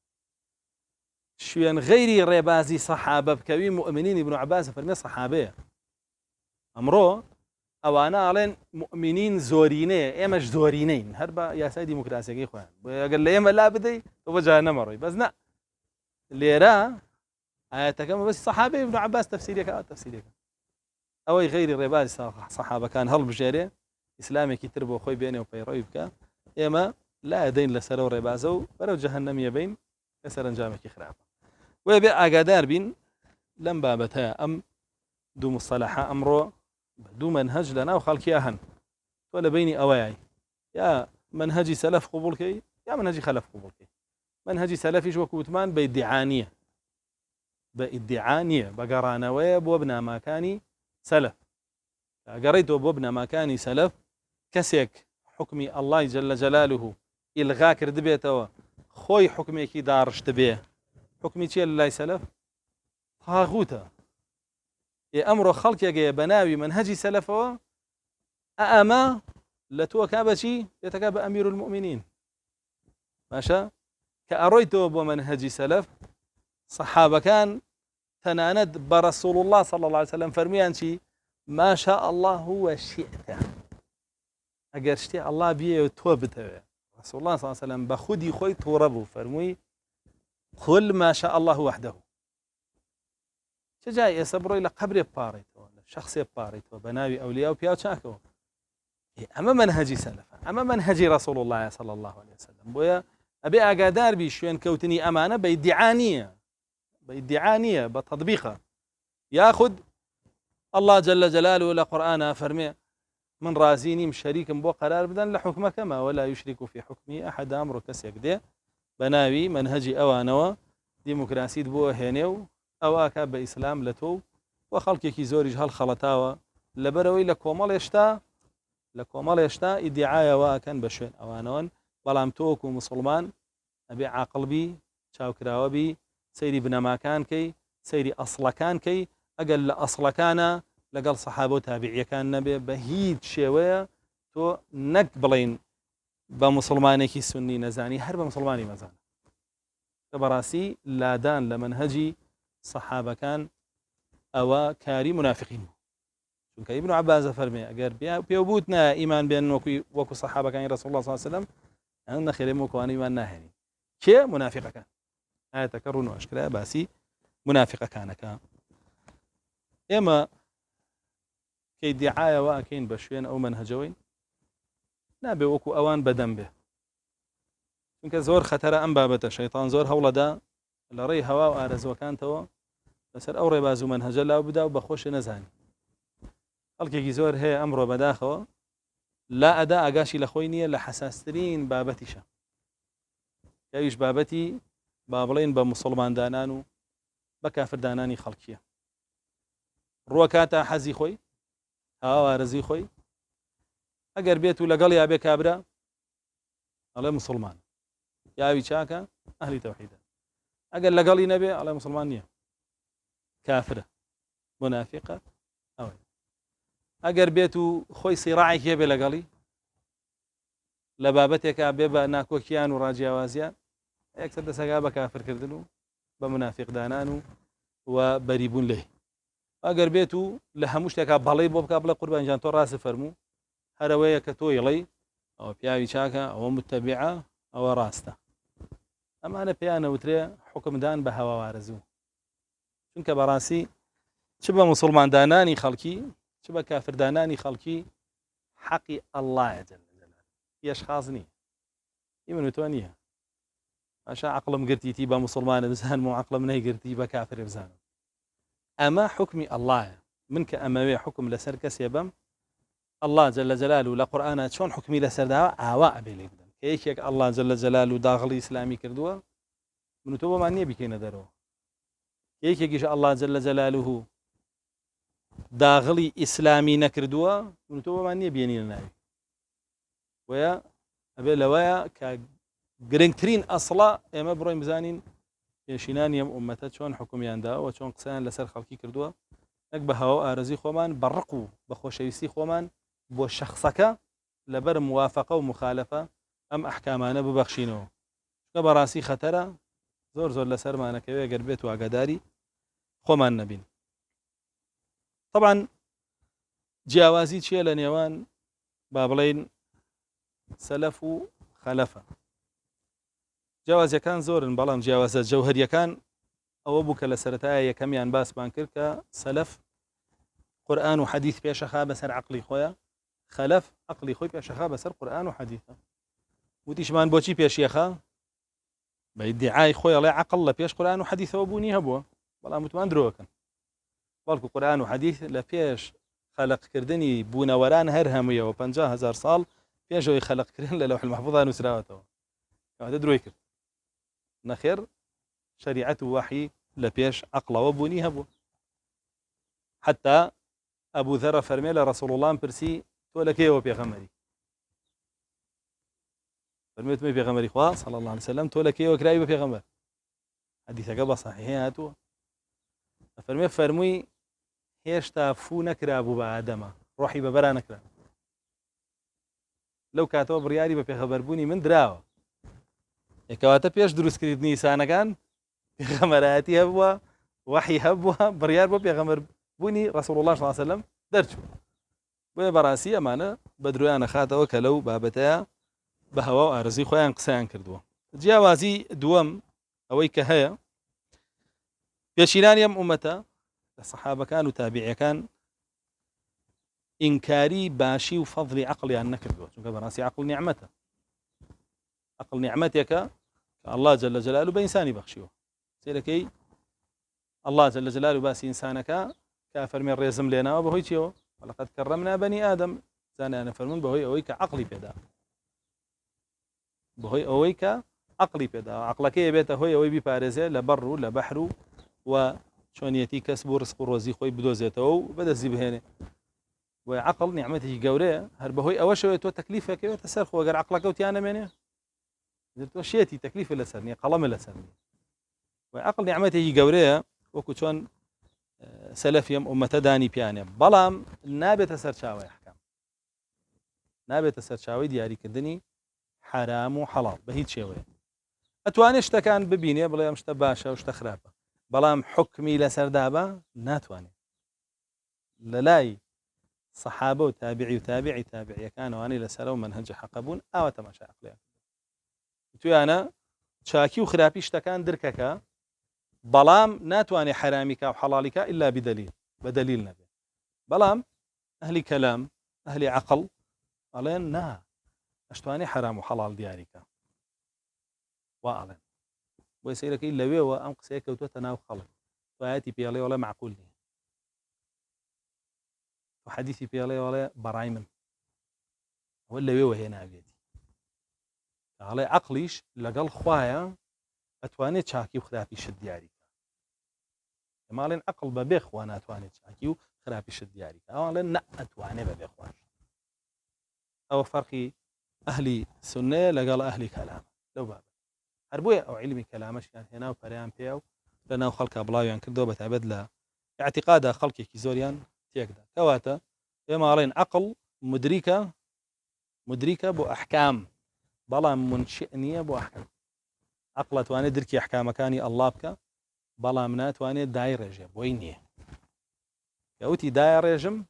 شوێن غەیری ڕێبازی سەحابە بکەوی مؤمنین ابن عباس فەرمێ سەحابەیە ئەمڕۆ ئەوانە ئاڵێن مؤمنین زۆرینەیە ئێمەش زۆرینەین هەر بە یاسای دیموکراسیەکەی خۆیان ئەگەر لە ئێمە لا بدەی تۆ بە جەهەنەمە ڕۆی بەس نە لێرە ئاەتەکەمە بەسی سەحابەی ابن عباس تەفسیرەکە تەفسیرەکە ئەوەی غەیری ڕێبازی سەحابەکان هەڵبژێرێ ئیسلامێکی تر بۆ خۆی بێنێ و پەیڕۆی بکە ئێمە لا دەین لەسەرەوە ڕێبازە و بەرەو جەهەنەمیە بین کە سەرنجامێکی خراپە وێ بێ ئاگادار بین لەم بابەتەیە ئەم دوو مستەلەحە ئەمڕۆ دوو منهەج لەناو خەڵکیە هەن تۆ لە بینی ئەوەیە یا منهەجی سەلەف قبوڵکەی یا منهەجی خەلەف قبوڵکەی منهەجی سەلەفیش وەکو وتمان بە ئیدعانیە بە ئیدعانیە بە گەڕانەوەیە بۆ بناماکانی سەلەف ئەگەڕێیتەوە بۆ بناماکانی سەلەف کەسێک حکمی ئەڵڵای جەلە جەلالوه ئیلغا کردبێتەوە خۆی حکمێکی داڕشت بێ حکمی چیە لای سەلەف تاغوتە ئەمڕۆ خەڵکێکەیە بە ناوی منهەجی سەلەفەوە ئەمە لە تۆ کا بەچی بێتەکە بە ئەمیر المؤمنین باشە کە ئەڕۆیتەوە بۆ منهەجی سەلەف سەحابەکان تەنانەت بە ڕەسوڵ الله صلی الله عليه وسلم فەرمیان چی ما شاء الله وشئت ئەگەر شتێ ئەڵڵا بیێ تۆ بتەوێ رسول الله صلی الله عليه وسلم بە خودی خۆی تووڕە بوو فەرمووی قل ما شاء الله وحده چه جای ئێستا بڕۆی لە قەبرێ بپاڕیتەوە لە شەخصێ بپاڕیتەوە بە ناوی ئەولیا و پیا و چاکەوە ئەمە منهەجی سەلەفە ئەمە منهەجی رسول الله صلی الله عليه وسلم بۆیە ئەبێ ئاگادار بی شوێن کەوتنی ئەمانە بە ئیدعا نییە بە تەطبیقە یاخود الله جل جلاله لە قورئانە فەرمێ من رازی نیم شەریکم بۆ قەرار بدەن لە حکمەکەمە ولا یشریک فی حکمی ئەحەد ئەمڕۆ کەسێک دێ بە ناوی منهەجی ئەوانەوە دیموکراسیت بۆ هێنێ و ئەوەکە بە ئیسلام لە تۆ و خەڵکێکی زۆریش هەڵخەڵەتاوە لەبەرەوەی لە کۆمەڵ هێشتا ئیدعایەوەکەن بە شوێن ئەوانەوەن بەڵام تۆکو مسلمان ئەبێ عاقڵبی چاوکراوەبی سەیری بنەماکان کەی سەیری ئەسڵەکان کەی ئەگەر لە ئەسڵەکانە لەگەڵ سەحابە و تابعیەکان نەبێ بە هیچ شێوەیە تۆ نەک بڵێن بە مسلمانێکی سنی نەزانی هەر بە مسلمانی مەزانە کە بەڕاستی لادان لە منهەجی سەحابەکان ئەوە کاری منافقین بوو چونکە ئیبن عەباس فەرمێ ئەگەر پێو بوتنە ئیمان بێن وەکو سەحابەکانی رسول الله صلی الله عليه وسلم ئەن نەخێرێ وەکوانە ئیمان ناهێنین کێ منافقەکان ئاەتەکە ڕوون و ئەشکرا باسی منافقەکانەکە ئێمە کەی دیعایەوە ئەکەین بە شوێن ئەو منهەجەوەین نابێ وەکو ئەوان بەدەم بێ چونکە زۆر خەتەرە ئەم بابەتە شەیطان زۆر هەوڵەدا لە ڕێی هەوا و ئارەزوەکانتەوە لەسەر ئەو ڕێباز و منهەجە لاو بدا و بەخۆشی نەزانی خەڵکێکی زۆر هەیە ئەمڕۆ بەداخەوە لا ئەدا ئاگاشی لە خۆی نییە لە حەساسترین بابەتیشە یاویش بابەتی با بڵێن بە موسڵماندانان و بە کافردانانی خەڵکیە ڕووەکاتە حەزی خۆی هاوارەزی خۆی ئەگەر بێت و لەگەڵ یا بێ کابرا ئەڵێ مسلمان یاوی چاکە ئەهلی تەوحیدە ئەگەر لەگەڵی نەبێ ئەڵێ مسلمان نییە کافرە منافقە ئەگەر بێت و خۆی سیڕاعێک هەبێ لەگەڵی لە بابەتێکا بێ بە ناکۆکییان و ڕاجیاوازیان یەکسەر دەسەگا بە کافرکردن و بە منافقدانان و بەریبوون لێ ئەگەر بێت و لە هەموو شتێکا بەڵێ بۆ بکە بڵێ قوربانجان تۆ ڕاست فەرموو هەرەوەیە کە تۆ یڵەی ئەوە پیاوی چاکە ئەوە متتەبیعە ئەوە ڕاستە ئەمانە پێیانەوترێ حکمدان بە هەواوارزوو چونکە بەڕاستی چ بە موسڵماندانانی خەڵکی چ بە کافردانانی خەڵکی حەقی ئەڵڵایە جەل جەلاله هیچ خاص نییە من و تۆ نییە ئاشا عەقڵم گرتیتی بە موسڵمانە بزانم و عەقڵم نەیگرتی بە کافر بزانم ئەمە حکمی ئەڵڵایە من کە ئەمەوێ حکم لەسەر کەسێ بەم الله جل جلاله لە قورئانە چۆن حکمی لەسەرداوە ئاوا ئەبێ لێ بدەن کە یەکێک الله جل جلاله داغڵی ئیسلامی کردووە من و تۆ بۆمان نییە بیکەینە دەرەوە یەکێکیش الله جل جلاله داغڵی ئیسلامی نەکردووە من و تۆ بۆمان نییە بێنینە ناوی وەیە ئەبێ لەوەیە کە گرنگترین ئەسڵە ئێمە بڕۆین بزانین پێشینانی ئەم ئومەتە چۆن حکمیانداوە چۆن قسەیان لەسەر خەڵکی کردووە نەک بە هەوا ئارەزی خۆمان بەڕق و بە خۆشەویستی خۆمان بۆ شەخسەکە لەبەر موافقە و مخالفە ئەم ئەحکامانە ببەخشینەوە کە بەڕاستی خەتەرە زۆر زۆر لەسەرمانەکەوێ گەر بێت و ئاگاداری خۆمان نەبین طبعا جیاوازی چییە لە نێوان با بڵێن سەلەف و خەلەفە جیاوازیەکان زۆرن بەڵام جیاوازە جەوهەریەکان ئەوە بوو کە لە سەرەتایە یەکەمیان باسمان کرد کە سەلەف قورئان و حەدیث پێشەخا بەسەر عەقڵی خۆیە خەلەف عەقڵی خۆی پێشەخا بەسەر قورئان و حەدیثە وتیشمان بۆچی پێشیەخا بە ئیدعای خۆی ئەڵێ عەقڵ لە پێش قورئان و حەدیثەوە بوونی هەبووە بەڵام وتمان درۆکن بەڵکو قورئان و حەدیث لە پێش خەلقکردنی بوونەوەران هەر هەموویەوە 50,000 ساڵ پێشەوەی خەلقکردن لە لەوح المەحفوظا نووسراوەتەوە کەواتە درۆی کرد نەخێر شریعەت و وحی لە پێش عەقڵەوە بوونی هەبوو حتا ئەبوو ذەرە فەرمێ لە ڕەسوڵ الله پرسی تۆ لە کێوە پێغەمبەری فەرمێتمە پێغەمبەری خوا صلی الله علیه وسلم تۆ لە کێوە کرای بە پێغەمبەر حەدیثەکە بە صحیحەیە هاتووە فەرمێ فەرمووی هێشتا فوو نەکرابوو بە ئادەمە ڕۆحی بەبەرا نەکرا لەو کاتەوە بڕیاری بە پێغەمبەربوونی من دراوە کەواتە پێش دروستکردنی ئینسانەکان پێغەمبەرایەتی هەبووە وحی هەبووە بڕیار بۆ پێغەمبەر بوونی ڕەسوڵ الله صلی الله علیه وسلم دەرچوو بۆیە بەڕاستی ئەمانە بە درۆیانە خاتەوە کە لەو بابەتەیە بە هەوا و ئارەزی خۆیان قسەیان کردووە جیاوازی دووەم ئەوەی کە هەیە پێشینانی ئەم ئومەتە لە سەحابەکان و تابعیەکان ئینکاری باشی و فەضلی عەقڵیان نەکردووە چونکە بەڕاستی عەقڵ نیعمەتە عەقڵ نیعمەتێکە کە الله جل جلاله بە ئینسانی بەخشیوە سێرەکەی الله جل جلاله باسی ئینسانەکە کە فەرمێ ڕێزم لێناوە بەهۆی چیەوە وەلەقەد کەرەمنا بەنی ئادەم زانیانە فەرموون بەهۆی ئەوەی کە عەقڵی پێدا بەهۆی ئەوەی کە عەقڵی پێدا عەقڵەکەی بێتە هۆی ئەوەی بیپارێزێ لە بەڕ و لە بەحر و چۆنیەتی کەس بۆ ڕزق و ڕۆزی خۆی بدۆزێتەوە و بەدەستی بهێنێ و عەقڵ نیعمەتێکی گەورەیە هەر بەهۆی ئەوەشەوە تۆ تەکلیفەکەوێتە سەر خۆ گەر عەقڵەکە وتیان نەمێنێ تۆ شێتی تەکلیفە لەسەر نییە قەڵەمە لەسەر نییە و عەقڵ نیعمەتێکی گەورەیە وەکو چۆن سەلەفی ئەم ئومەتە دانی پیانێ بەڵام نابێتە سەرچاوەی ئەحکام نابێتە سەرچاوەی دیاریکردنی حرام و حەڵاڵ بە هیچ شێوەیە ئەتوانێت شتەکان ببینێ بڵێ ئەم شتە باشە و شتە خراپە بەڵام حکمی لەسەردابە ناتوانێت لە لای سەحابە و تابعی و تابعی تابعیەکانەوانی لەسەر و مەنهەج حەق بوون ئاوە تەماشای عەقڵیان تویانە چاکی و خراپی شتەکان درکەکە بەڵام ناتوانێت حرامیکە و حەڵالیکە ئیلا بدەلیل بە دەلیل نەبێت بەڵام ئەهلی کەلام ئەهلی عەقڵ ئەڵێن نا ئەشتوانێ حرام و حەڵال دیاریکە وا ئەڵێن بۆی سەیرەکەی لەوێەوە ئەم قسەیە کەوتوتە ناو خەڵک ئایەتی پێڵێ وەڵێ معقول نییە و حەدیثی پێڵێ وەڵێ بەڕای من ئەوە لەوێەوە هێناوێتی ئەڵێ عەقڵیش لەگەڵ خوایە ئەتوانێت چاکی و خراپی شت دیاریکە ئەماڵێن عەقڵ بەبێ خوا ناتوانێت چاکی و خراپی شت دیاریکە ئەوڵێن نە ئەتوانێ بەبێ خواش ئەوە فەرقی ئەهلی سوننەیە لەگەڵ ئەهلی کەلام لەو بابەت هەر بۆیە ئەو عیلمی کەلامەشیان هێنا و پەریان پێ و لەناو خەڵکا بڵاویان کردەوە بەتایبەت لە اعتیقادا خەڵکێکی زۆریان تێکدا کەواتە إما رين عقل مدركة بو أحكام بلا منشئنية بو أحكام عقل تواني دركي أحكام كاني الله بك بلا منات تواني داير رجم وينيه يوتي داير رجم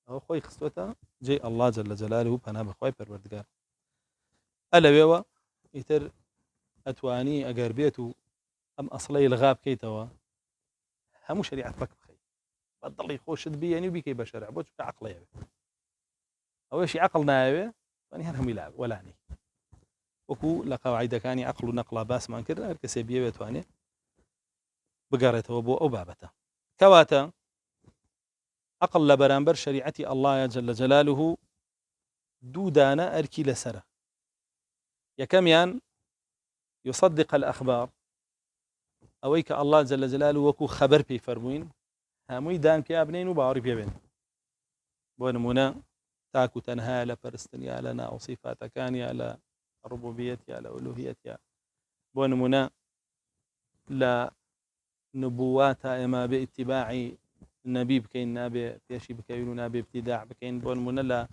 أو خوي خصوته جي الله جل جلاله بنا بخوي پروردگار ألا بيوا يتر أتواني أجر بيتو أم أصلي الغاب كيتوا همو شريعة بك بخي بضل يخوش بي يعني بي كي بشرع بوش عقلي أو شي عقل نايبه يعني هم يلعب ولا ني وكو لقواعد كاني عقل نقلا باس ما كده كسي بيه بتواني بقرته وبو أو بابته كواتا عقل لبرانبر شريعتي الله جل جلاله دودانا أركي لسرة يكميان يصدق الأخبار أويك الله جل جلاله وكو خبر بي فرموين هموي دان بي أبنين وباوري بي بين بونمونا تاكو تنها لفرستنيا لنا أو صفات كانيا لا ربوبية على ألوهية بونمونا لا نبوات إما باتباع النبي بكين نابي فيشي بكين نابي ابتداع بكين بونمونا لا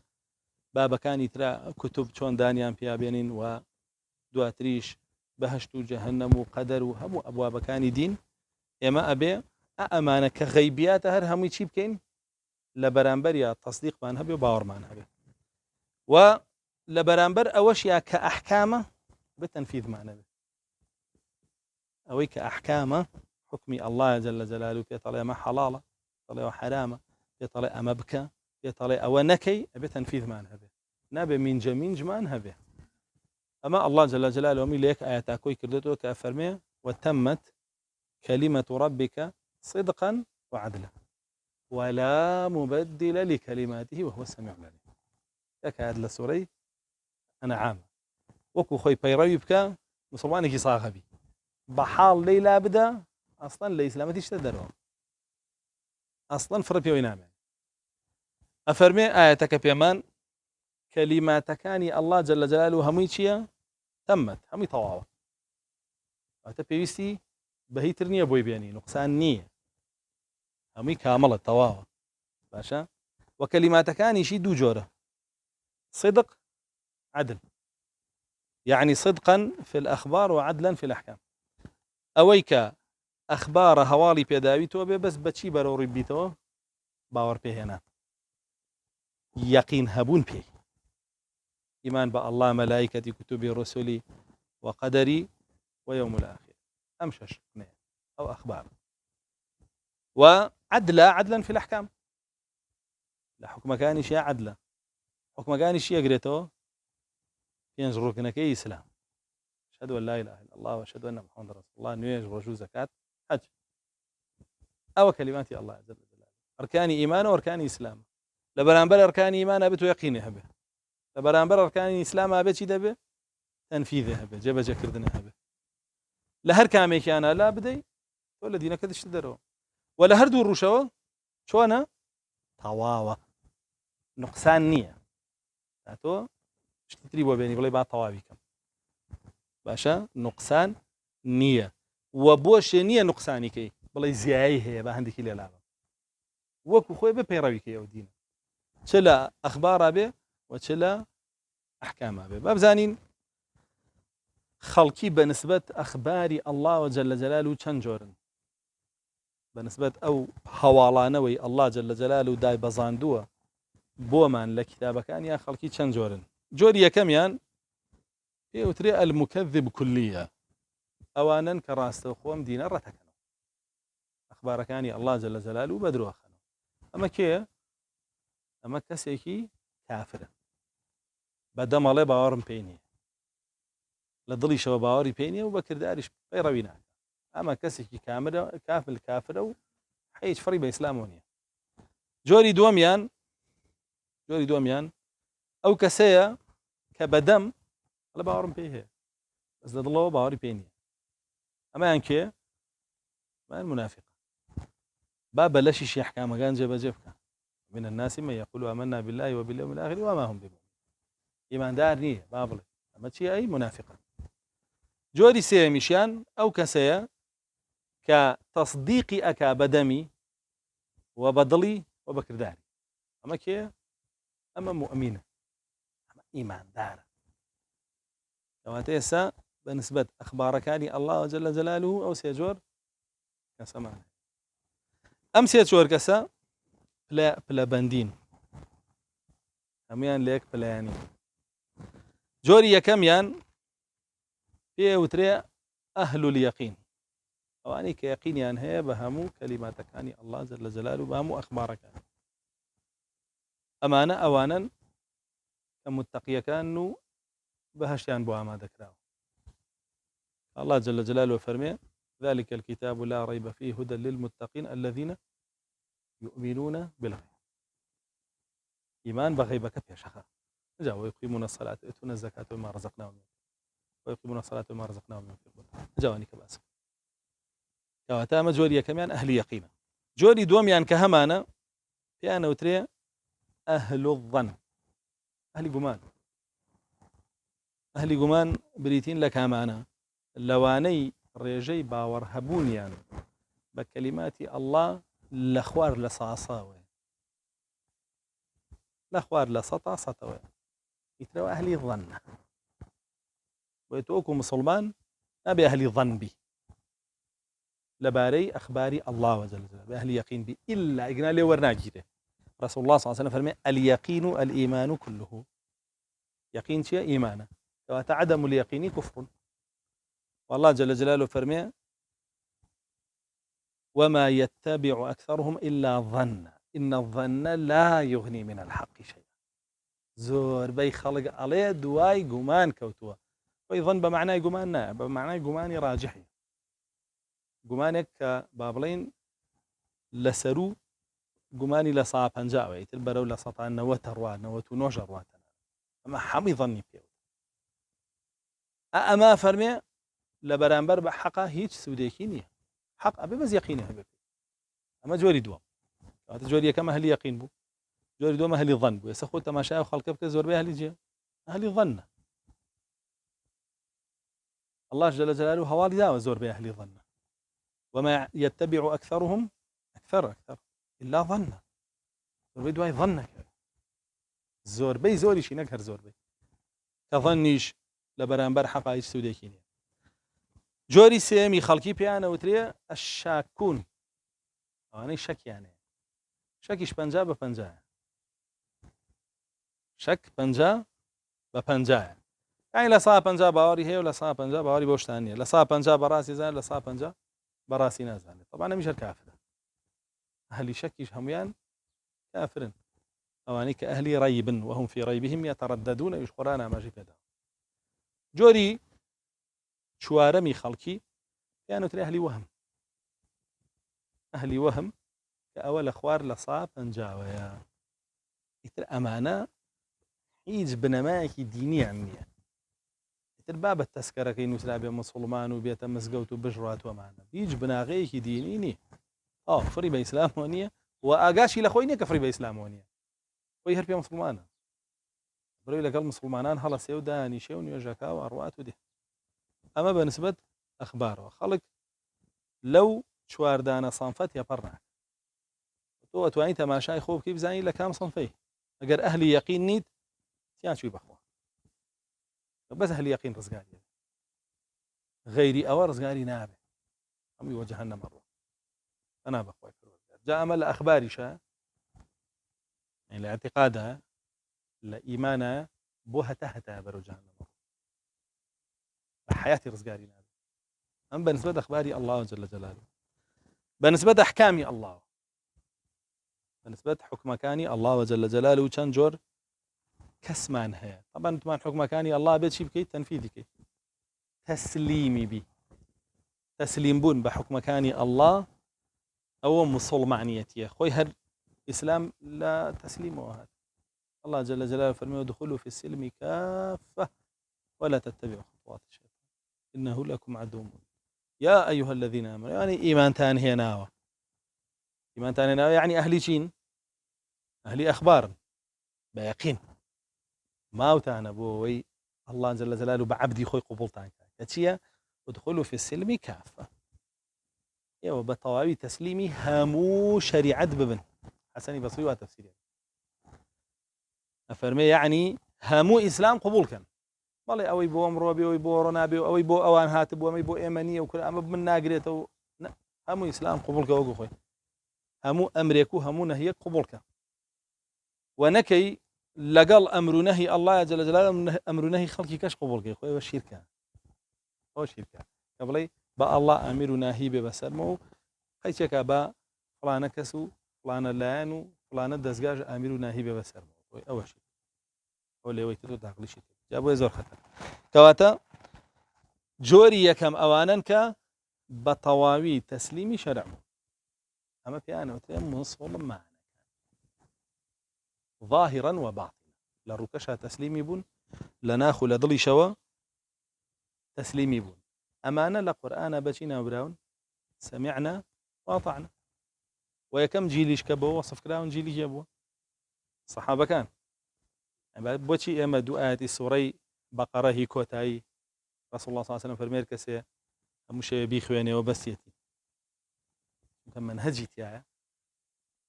بابا كان يترى كتب شون دانيان فيها بينين ودواتريش بهشت وجهنم وقدر وهم أبواب كان دين إما أبي أمانة كغيبيات هر هم يشيب كين لبرانبر يا تصديق ما نهبي وباور ما نهبي ولبرانبر أوشيا كأحكامه بالتنفيذ ما نهبي أوي كأحكامه حكمي الله جل جلاله في طلع ما حلالة طلع حرامة في طلع أمبكة في طلع أو نكي بتنفيذ ما نهبي نبي من جمينج ما نهبي أما الله جل جلاله ومي ليك آيات أكوي كردته كأفرميه وتمت كلمة ربك صدقا وعدلا ولا مبدل لكلماته وهو السميع العليم يكاد لسوري أنا عام وكو خوي بيروي بك مسلمانك صاغبي بحال ليلى بدا أصلا لإسلامتي تدروا أصلا فربي وينام أفرمي آياتك بيمان كلماتكاني الله جل جلاله هميتشيا تمت همي طواوة أتبيسي بهي ترنية بوي بياني نقصان نية همي كاملة طواوة باشا وكلماتكاني شي دو جورة صدق عدل يعني صدقا في الأخبار وعدلا في الأحكام أويك أخبار هوالي بيداويتو بس بچي برو ربيتو باور بيه هنا يقين هبون بيه إيمان بالله ملائكتي كتبي رسلي وقدري ويوم الآخر أمشش أو أخبار وعدلا في الأحكام لا حكم كان شيء عدلا حكم كان شيء يقريته ينجرك نكي إسلام أشهد أن لا إله إلا الله وأشهد أن محمد رسول الله نيج رجو زكاة حج أو كلمات الله جل جلاله أركان إيمان وأركان إسلام لبرانبر أركان إيمان أبت ويقينها به لبرانبر أركان إسلام أبت به تنفيذها به جب جكردنها به لهر كامي كان لا بدي والذين كذش تدروا ولا هردو الرشوة شو أنا طواوة نقصان نية تاتو اشتريبوا بيني بلاي بعض طوابيكم باشا نقصان نية وبوش نية نقصاني كي بلاي زياي هي بعندي كي لعبة وكو خوي ببيروي كي يودينا شلا أخبار به وشلا أحكام به باب زانين خلقي بنسبة أخبار الله جل جلاله چنجورن بنسبة أو حوالانوي الله جل جلاله داي بزاندوه بومان لكتابة كان يا خلقي چنجورن جوري كميان يوتري المكذب كلية أوانا كراست وخوام دينا رتكنا أخبار كان الله جل جلاله بدرو أخنا أما كي أما كسيكي كافر بدم الله باورم بيني لضلي شو باوري بيني وبكر دارش بيروينا أما كسيكي كامل كافر حيش فريب إسلامونية جوري دوميان أو كسيا كبدم الله باورم بيه بس لضلوا باوري بيني أما أنكي ما المنافق باب لشيش يحكام كان جبك من الناس من يقول آمنا بالله وباليوم الآخر وما هم بمؤمنين إيمان دارني بابل أما شيء أي منافقة جوري سيمشيان أو كسيا كتصديقي أكا بدمي وبدلي وبكر داري أما كي أما مؤمنة أما إيمان دار كواتيسا بنسبة أخبار كاني الله جل جلاله أو سيجور كسمان أم سيجور كسا بلا بندين هميان ليك بلا يعني جوري كميان في وتري أهل اليقين أواني كيقين يعني هي بهمو كلمات كاني الله جل جلاله بهمو أخبارك أمانة أوانا كمتقية كانوا بهشيان بوا ما ذكراه الله جل جلاله فرمي ذلك الكتاب لا ريب فيه هدى للمتقين الذين يؤمنون بالغيب إيمان بغيب كيف يا شيخ جاء ويقيمون الصلاة ويؤتون الزكاة وما رزقناهم ويقيمون الصلاة وما رزقناهم ينفقون جواني كباس كواتام جوري كمان أهل يقين جوري دوم يعني كهمانا في أنا وتري أهل الظن أهل جمان أهل جمان بريتين لك همانا لواني ريجي باور هبون يعني بكلمات الله لخوار لصاصاوي لخوار لسطا سطوي يتروا أهل الظن ويتوكم مسلمان أبي أهل الظن بي لباري أخباري الله وجل جلاله بأهل يقين بي إلا إقنا لي ورناجيته رسول الله صلى الله عليه وسلم فرمي اليقين الإيمان كله يقين شيء إيمانا وتعدم اليقين كفر والله جل جلاله فرمي وما يتبع أكثرهم إلا ظن إن الظن لا يغني من الحق شيء زور بي خلق عليه دواي قمان كوتوا ويظن بمعنى قمان بمعنى قمان راجحي قمانك كبابلين لسرو قماني لصعب هنجاوي تلبرو لسطا نوتر نوتو نوجر واتنا أما حمي ظني فيه أما فرمي لبرانبر بحقه هيج سوديكيني حق أبي بس يقيني هبي أما جوري دوام جوري كما أهل يقين بو جوري دوام أهل الظن بو يسخو تماشا وخلق بك زور بي أهل جي أهل الظن الله جل جلاله هوالي داوى زور بي أهل الظن وما يتبع أكثرهم أكثر إلا ظن زور بي دواي ظنك زور بي زوري شي نكهر زور بي كظنيش لبرانبر حقا هيج سوديكيني جوري سيمي خلقي بيانا وتري الشاكون أنا شك يعني شكيش بنجا ببنجا شك بنجا ببنجا يعني لصا بنجا باوري هي ولا صا بنجا باوري بوش ثانية لصا بنجا براسي زان لصا بنجا براسي نازاني طبعا مش الكافر أهلي شكيش هميان كافرين أواني كأهلي ريب وهم في ريبهم يترددون يشقرانا ما جفدا جوري شوارمي خلقي كانوا تري أهلي وهم كأول أخوار لصاب أنجاويا يتر أمانة هيج بنماكي ديني عنيا يتر باب التذكرة كي نسلا بيا مسلمان وبيت مسقوت وبجرات ومعنا بيج بناغيكي دينيني فري بإسلام ونيا وأقاشي لأخويني كفري بإسلام ونيا ويهر بيا مسلمانا بري لك المسلمانان هلا سيوداني شيون يوجاكا وأروات ودي أما بنسبة أخباره خلق لو شوار دانا صنفت يبرنا تو تواني تماشاي خوب كيف زاني لكام صنفيه اگر اهلي يقين نيد تيان شوي بخوا بس اهلي يقين رزقاري غيري او رزقاري نابه هم يوجهنا مره انا بخوا جاء امل اخباري شا يعني لاعتقادها لايمانها بوها تهتا برو جهنم حياتي رزقاري نابه ام بالنسبه اخباري الله جل جلاله بالنسبه احكامي الله بالنسبة حكم كاني الله وجل جلاله وكان جور كسمان هي طبعا تمان حكم كاني الله بيت شي بكي تنفيذي كي تسليمي بي تسليم بون بحكم كاني الله أو مسلمانيتي خوي هر إسلام لا تسليم وهذا الله جل جلاله فرمي ودخلوا في السلم كافة ولا تتبعوا خطوات الشيطان إنه لكم عدو يا أيها الذين آمنوا يعني إيمان تاني هي ناوة إيمان تاني ناوة يعني أهلي شين أهلي أخبار بيقين ما وتانا بوي الله جل جلاله بعبدي خوي قبولتان كاتشيا ودخلوا في السلم كافة يو بطواوي تسليمي همو شريعة ببن حسني بصري وتفسيري أفرمي يعني همو إسلام قبول كان والله أوي بو أمروبي أوي بو رنابي أوي بو أوان هاتب وأوي بو إيمانية وكل أما من ناقريته همو إسلام قبول كوجو خوي همو أمريكو همو نهي قبول كان ونكي لقال أمر نهي الله جل جلاله أمر نهي خلقي كاش قبول كي خوي والشركة هو شركة قبلي با الله أمر نهي بسرمو خيشك با فلان كسو فلان لانو فلان دزجاج أمر نهي بسرمو أول شيء هو اللي ويتدو تعقل شيء جابوا يزور خطر كواتا جوري يكم أوانن بطواوي تسليمي شرع أما في أنا وتيم مصول معنا ظاهرا وباطنا لركشها تسليمي بون لناخو لضلي شوا تسليمي بون أمانة لقرآن بجينا وبراون سمعنا وأطعنا ويكم جيليش كبو وصف كلاون جيلي جابوا صحابة كان بوشي إما دعاء السوري بقرة هي كوتاي رسول الله صلى الله عليه وسلم فرمير كسي مش بيخواني وبسيتي كم منهجت يا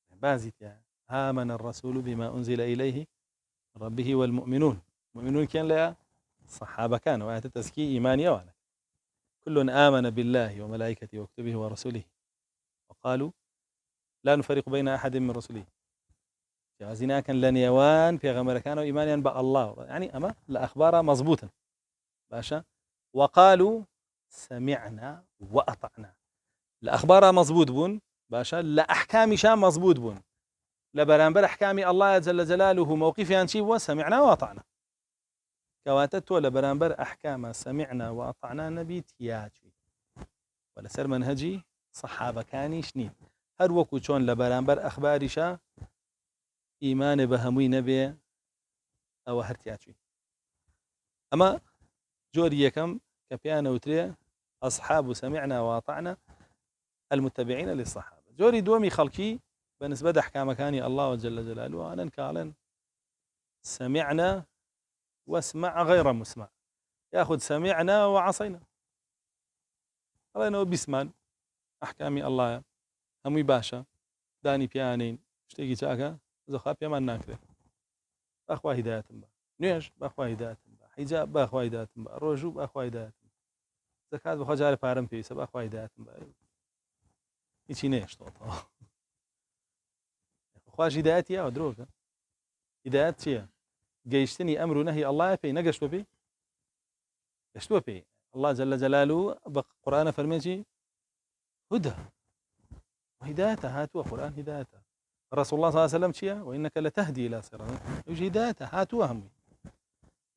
بازت يا آمن الرسول بما أنزل إليه من ربه والمؤمنون المؤمنون كان لا صحابة كان وآيات تزكي إيمانية وانا كل آمن بالله وملائكته وكتبه ورسوله وقالوا لا نفرق بين أحد من رسله جوازنا كان لن يوان في غمر كانوا إيمانيا بأ الله يعني أما الأخبار مضبوطا باشا وقالوا سمعنا وأطعنا الأخبار مضبوط بون باشا لأحكام شام مضبوط بون لبرانبر أحكام الله جل جلاله موقفي عن شيء وسمعنا وأطعنا كواتت ولا برانبر أحكام سمعنا وأطعنا نبي تياجي ولا سر منهجي صحابة كاني شنين هر وكو چون لبرانبر أخباري شا إيمان بهموي نبي أو هرتياجي أما جوري يكم كبيانا وتري أصحاب سمعنا وأطعنا المتبعين للصحابة جوري دومي خلقي بالنسبة أحكام كاني الله جل جلاله أنا كالن سمعنا واسمع غير مسمع ياخذ سمعنا وعصينا علينا وبسمان أحكامي الله همي باشا داني بيانين اشتيجي تاكا زخاب يمان ناكره بأخوة هداية با نيش بأخوة هداية با حجاب بأخوة هداية با روجو بأخوة هداية با زكاة بخوا جاري بارم بيسا بأخوة هداية با هيچي نيش طوطا خواش هدايتي يا ودروكا هدايت چيا جيشتني أمر نهي الله في نقش بي قشتوا بي الله جل جلاله بقرآن فرميجي هدى وهدايته هاتوا قرآن هدايته رسول الله صلى الله عليه وسلم شيا وإنك لتهدي إلى صراط يوجي هدايته هاتوا هم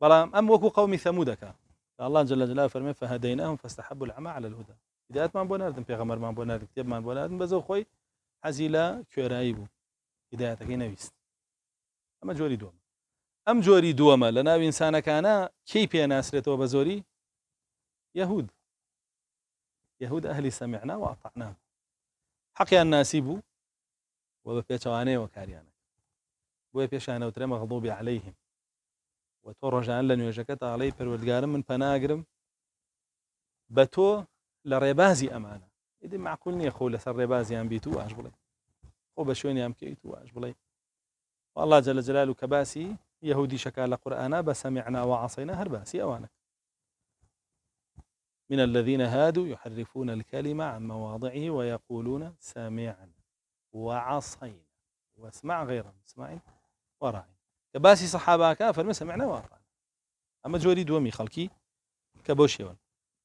بلام أم وكو قوم ثمودك الله جل جلاله فرمي فهديناهم فاستحبوا العمى على الهدى هدايات ما بوناردن في غمر ما بوناردن كتاب ما بوناردن بزو خوي حزيلا كورايبو هدايتك نويست أما جوري دوما أم جوري دوما لنا إنسان كان كيف يناسرته بزوري يهود أهل سمعنا وأطعنا حقيا الناسيبو وبيشواني وكاريانا وبيشانا وترى مغضوب عليهم وتورجان لن يجكت علي پروردگارم من پناگرم بتو لريبازي أمانة إذا معقول نية خو لسر ريبازي أم بيتو واش بلي خو بشويني أم كيتو واش بلي والله جل جلاله كباسي يهودي شكال قرآنا بسمعنا وعصينا هرباسي أوانك من الذين هادوا يحرفون الكلمة عن مواضعه ويقولون سمعنا وعصينا واسمع غير مسمع وراعي كباسي صحابة كافر ما سمعنا وأطعنا أما جوري دومي خلقي كبوشيون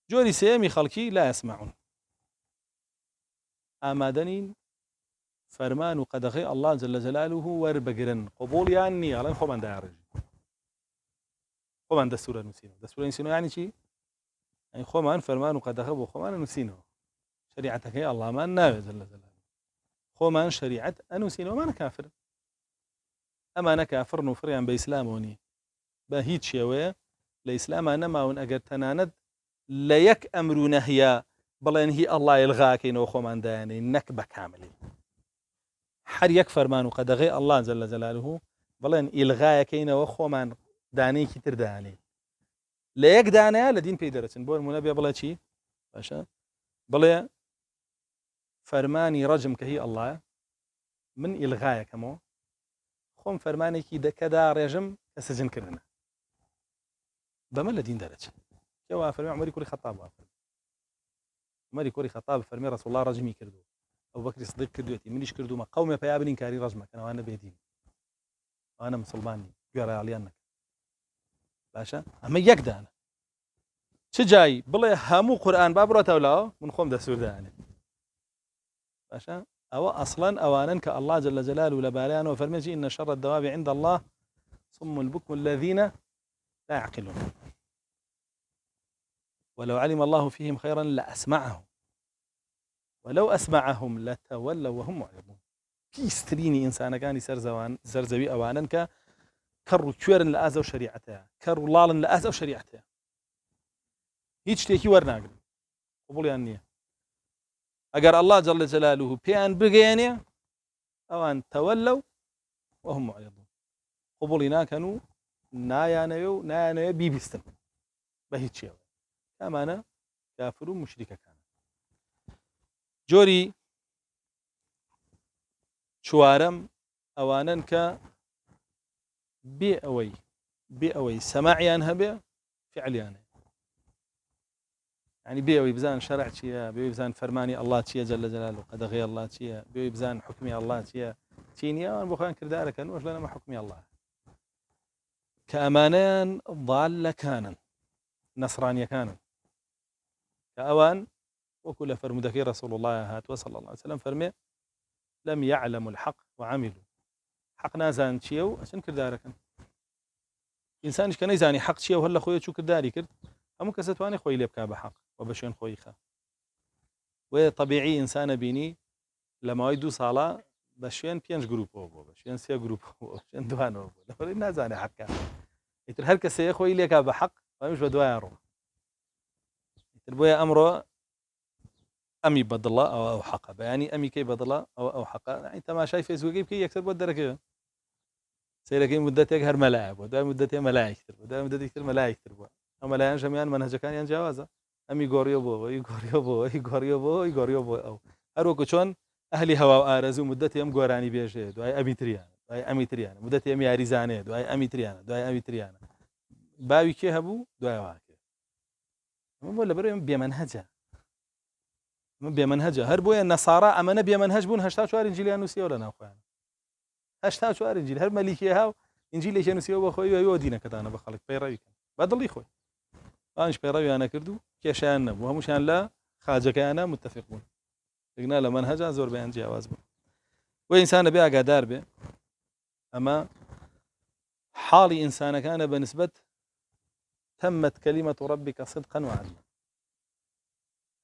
جوري سيمي خلقي لا يسمعون آمادنين فرمان وقدغي الله جل جلاله وربقرن قبول يعني على خوان دارج خوان دستور نسينو يعني شي يعني خوان فرمان وقدغي وخوان نسينو شريعتك يا الله ما ناوي جل جلاله خوان شريعة أنسينو ما نكافر أما أنا كافر نفريان بإسلاموني بهيت شيوية لإسلام أنا ما ون أجر تناند لا يك أمر نهيا بلين هي الله يلغاك نوخو من داني نكبة كاملة حر يكفر ما نقدغي الله جل جلاله بلين إلغاك نوخو من داني كتير داني لا يك داني لدين بيدرتن بول منبي بلا شيء باشا بلا فرماني رجم كهي الله من إلغاك مو خۆم فەرمانێکی دەکەدا ڕێژم کە سجنکردنە بەمە لە دین دەرەچێت کێوا فەرمی عومەری کوڕی خەتاب عومەری کوڕی خەتاب فەرمی ڕەسوڵ الله ڕەجمی کردو ئەو بەکری سدیق کردوێتی منیش کردومە قەومێ پیا بنین کاری ڕەجمەکەن ئەوانە بێدین ئەوانە مسڵمانی گوێڕایاڵیان نەکەن باشە ئەمە یەکدانە چ جایی بڵێ هەموو قورئان با بڕۆتەوە لاوە من خۆم دەسووردانێ باشە ئەوە ئەسڵەن ئەوانن کە الله جل جلاله لەبارەیانەوە فەرمێژی إن شر الدواب عند الله صم البكم الذين لا يعقلون ولو علم الله فيهم خيرا لأسمعهم ولو أسمعهم لتولوا وهم معرضون پیسترینی ئینسانەکانی سەرزەوی ئەوانن کە کەڕ و کوێرن لە ئازە و شەریعەتەیە کەڕ و لاڵن لە ئازە و شەریعەتەیە هیچ شتێکی وەرناگرن قبوڵیان نییە ئەگەر الله جل جلاله پێیان بگەێنێ ئەوان تەوەلەو وهم معرضون قبوڵی ناکەن و نایانەوێ بیبیستن بە هیچ شێوە ئەمانە کافر و مشریکەکان جۆری چوارەم ئەوانن کە بێ ئەوەی سەماعیان هەبێ فعلیانە يعني بيوي بزان شرع چیە بيوي بزان فەرمانی الله چیە جل جلاله قەدەغەی الله چیە بيوي بزان حکمی الله چیە چینیە ئەوان بۆ خۆیان کردارەکەن وەش لەنەما حکمی الله کە ئەمانەیان ضالەکانن نەسڕانیەکانن کە ئەوان وەکو لە فەرمودەکەی رسول الله هاتووە صلى الله عليه وسلم فەرمێ لم يعلموا الحق وعملوا حق نازان چیە و ئەچن کردارەکەن ئینسانیش کە نەیزانی حق چیە و هەر لە خۆیە چوو کرداری کرد هەموو کەس دەتوانێت خۆی لێ بکا بە حەق و بە شوێن خۆی خا وێ طبیعی ئینسانە بینی لە ماوەی 2 ساڵە بە شوێن 5 گروپەوە بۆ بە شوێن 3 گروپەوە شوێن دوانەوە بوو لەبەرەوەی نازانێت حەقەکە ئیتر هەر کەسەیە خۆی لێکا بە حەق ئەمیش بە دوایان ڕۆ ئیتر بۆیە ئەمڕۆ ئەمی بەدڵە ئەو حەقە بەیانی ئەمی کەی بەدڵە ئەو حەقە یعنی تەماشای فێسبووکەی بکەی یەکسەر بۆ دەرەکەوێ سەیرەکەی مدەتێک هەر مەلایە بووە دوای مدەتێ مەلایەکتر بووە دوای مدەتێکتر مەلایەکتر بووە ئەمە لایەن ژەمیان مەنهەجەکانیان جیاوازە ئەمی گۆڕیۆ بۆ ئەوی گۆڕیۆ بۆ ئەوی گۆڕیۆ بۆ ئەوی گۆڕیۆ بۆ ئەو هەروەکو چۆن ئەهلی هەوا و ئارەزوو مدەتی ئەم گۆرانی بێژێ دوای ئەمی تریانە دوای ئەمی تریانە مدەتی ئەم یاریزانێ دوای ئەمی تریانە دوای ئەمی تریانە باوی کێ هەبوو دوای واکێ ئەمە بۆ لەبەرەوەی ئەم بێمەنهەجە من بێمەنهەجە هەر بۆیە نەسارا ئەمەنە بێمەنهەج بوون 84 ئینجیلیان نووسیەوە لە ناوخۆیان 84 ئینجیل هەر مەلیکێ هاو ئینجیلێکی نووسیەوە بە خۆی وەوە دینەکەدانە بە خەڵک پەیڕەویکەن بە دڵی خۆی ئەوانش پەیڕەویان نەکرد و کێشیان نەبوو هەمووشیان لە خاجەکەیانە متفق بوون لەگنا لە مەنهەجا زۆر بەیان جیاواز بوو بۆ ئینسانە بێ ئاگادار بێ ئەمە حاڵی ئینسانەکانە بەنسبەت تەممەت کەلیمەت رەبیکە صدقا وعدلا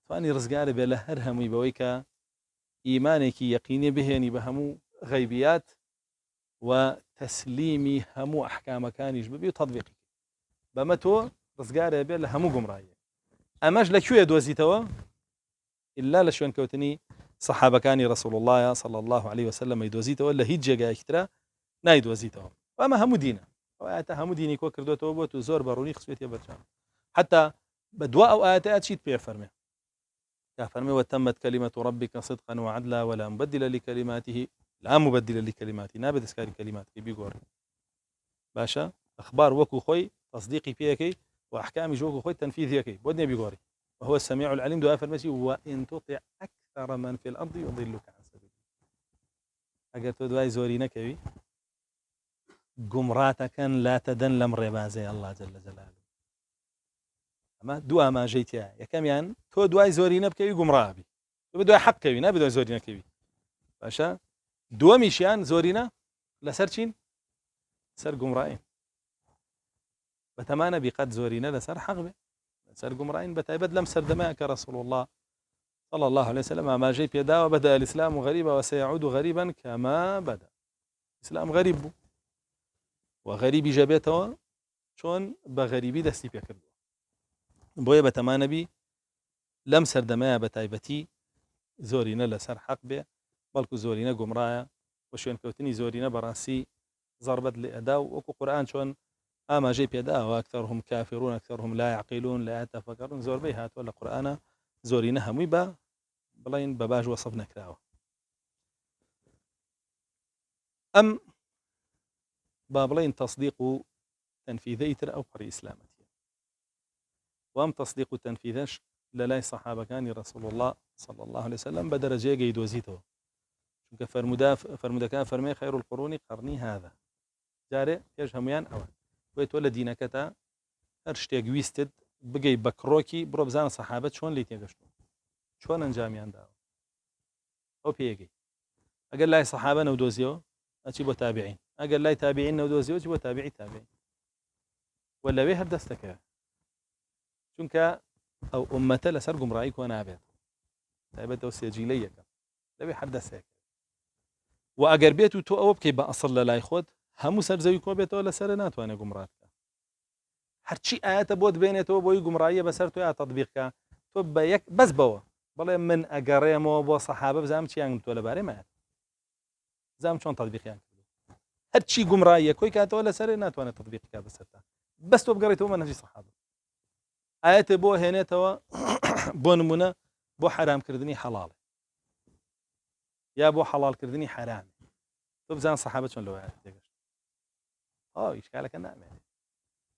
توانی ڕزگارە بێ لە هەر هەمووی بەوەی کە ئیمانێکی یەقینی بهێنی بە هەموو غەیبیات و تەسلیمی هەموو ئەحکامەکانیش ببی و تەطبیقی بەمە تۆ ڕزگارە بێ لە هەموو گومڕاییە ئەمەش لەکوێ دۆزیتەوە ئللا لە شوێنکەوتنی سەحابەکانی رسول الله صلى الله عليه وسلم دۆزیتەوە لە هیچ جێگایەکی ترە نایدۆزیتەوە ئەمە هەموو دینە ئاەتە هەموو دینی کۆ کردوێتەوە بۆ تو زۆر بەڕوونی خسوێتیە بەرچاو حتا بەدوا ئەو ئاەتە چیت پێ فەرمێ فەرمێ وتمت كلمة ربك صدقا وعدلا ولا مبدل لكلماته لا مبدل لكلماته نابد اسكاري كلماتك بيقول باشا اخبار وكو خوي تصديقي فيكي واحكامي جوكو خوي تنفيذيكي بودني بيقوري وهو السميع العليم دعاء فرمسي وان تطع اكثر من في الارض يضلك عن سبيل اگر تو دعاء زوري نكوي قمراتك لا تدن لم ربازي الله جل جلاله اما دعاء ما جيتيا يا كميان تو دعاء زوري نبكي قمرابي تو بدعاء حق كوي نا بدعاء زوري نكوي باشا دووەمیشیان زۆرینە لەسەر چین سەر گومڕاین بەتەمانە بیقەت زۆرینە لەسەر حەق بێ لەسەر گومڕاین بەتایبەت لەم سەردەمایە کە رسول الله صلى الله عليه وسلم ئاماژەی پێداوە بدأ الإسلام غريبا وسيعود غريبا كما بدأ ئیسلام غەریب بوو و غەریبی ژەبێتەوە چۆن بە غەریبی دەستی پێکردووە بۆیە بەتەمانە بی لەم سەردەمایە بەتایبەتی زۆرینە لەسەر حەق بێ بەڵکو زۆرینە گومڕایە و شوێنکەوتنی زۆرینە بەڕاستی ضربت لئەدا و وەکو قورئان چۆن ئاماژەی پێداوە ئەکثەرهم کافرون ئەکثەرهم لا يعقلون لا يتفکرون زۆربەی هاتووە لە قورئانە زۆرینە هەمووی بە بڵین بە باش وەسف نەکراوە ئەم بابلين تصديق تنفيذي تر أو قري إسلامتي وام تصديق تنفيذش للاي صحابة كان رسول الله صلى الله عليه وسلم بدرجة جيد وزيته چونکە فرمودەکە فەرمێ خەیر القڕونی قەرنی هذا جارێ پێش هەمویان ئەوە بۆیە تۆ لە دینەکەتە هەر شتێک ویستت بگەی بە کڕۆکی بڕۆ بزانە سەحابە چۆن لی تێگەشتون چۆن ئەنجامیان داوە ئەو پێگەی ئەگەر لای سەحابە نەودۆزیەوە ئەچی بۆ تابعین ئەگەر لای تابعین نەودۆزیەوە چی بۆ تابعی تابعین و لەوێ هەر دەستەکە چونکە ئەو ئومەتە لەسەر گومڕایی کۆ نابێت تایبەتەوە سێجیلەی یەکەم لەوێ هەر دەستێک و ئەگەر بێت و تۆ ئەوە بکەی بە ئەسڵ لە لای خۆت هەموو سەرزەوی کۆ بێتەوە لەسەر ناتوانێت گومڕاتکە هەرچی ئاەتە بۆت بێنێتەوە بۆی گومڕاییە بەسەر تۆ یا تەطبیقکە تۆ بە یەک بەس بەوە بەڵێ من ئەگەڕێمەوە بۆ سەحابە بزانم چیان تۆ لەبارەی مایە زانم چۆن تەطبیقیان کردو هەرچی گومڕاییە کۆی کاتەوە لەسەر ناتوانێت تەطبیقکە بەسەرتا بەس تۆ بگەڕێتەوە مەنهەجی سەحابە ئاەتە بۆ هێنێتەوە بۆ نمونە بۆ حرامکردنی حەڵاڵ یا بۆ حەڵالکردنی حرام تۆ بزان سەحابە چۆن لەوە تێگەشت ئیشکالەکە نامێنێت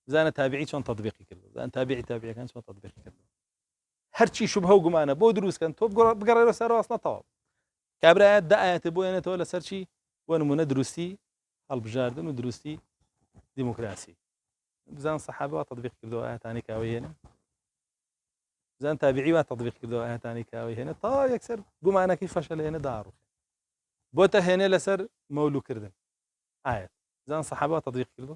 بزانە تابعی چۆن تەطبیقی کردو بزان تابعی تابعیەکان چۆن تەطبیقی کردو هەرچی شوبهە و گومانە بۆ دروستکەن تۆ بگەڕێرە سەر ڕاستە تەواو کابرایەت دا ئاەتە بۆ هێنێتەوە لەسەر چی بۆ نمونە دروستی هەڵبژاردن و دروستی دیموکراسی بزان سەحابە وا تەطبیق کردەوە ئاەتانی کاوی هێنە بزان تابعی وا تەطبیق کردەوە ئاەتانی کاوی هێنە تا یەکسەر گومانەکەی فەشە لە هێنە داڕوو بۆتە هێنێ لەسەر مەولوکردن ئاەت زان سەحابە وا تەطبیق کردو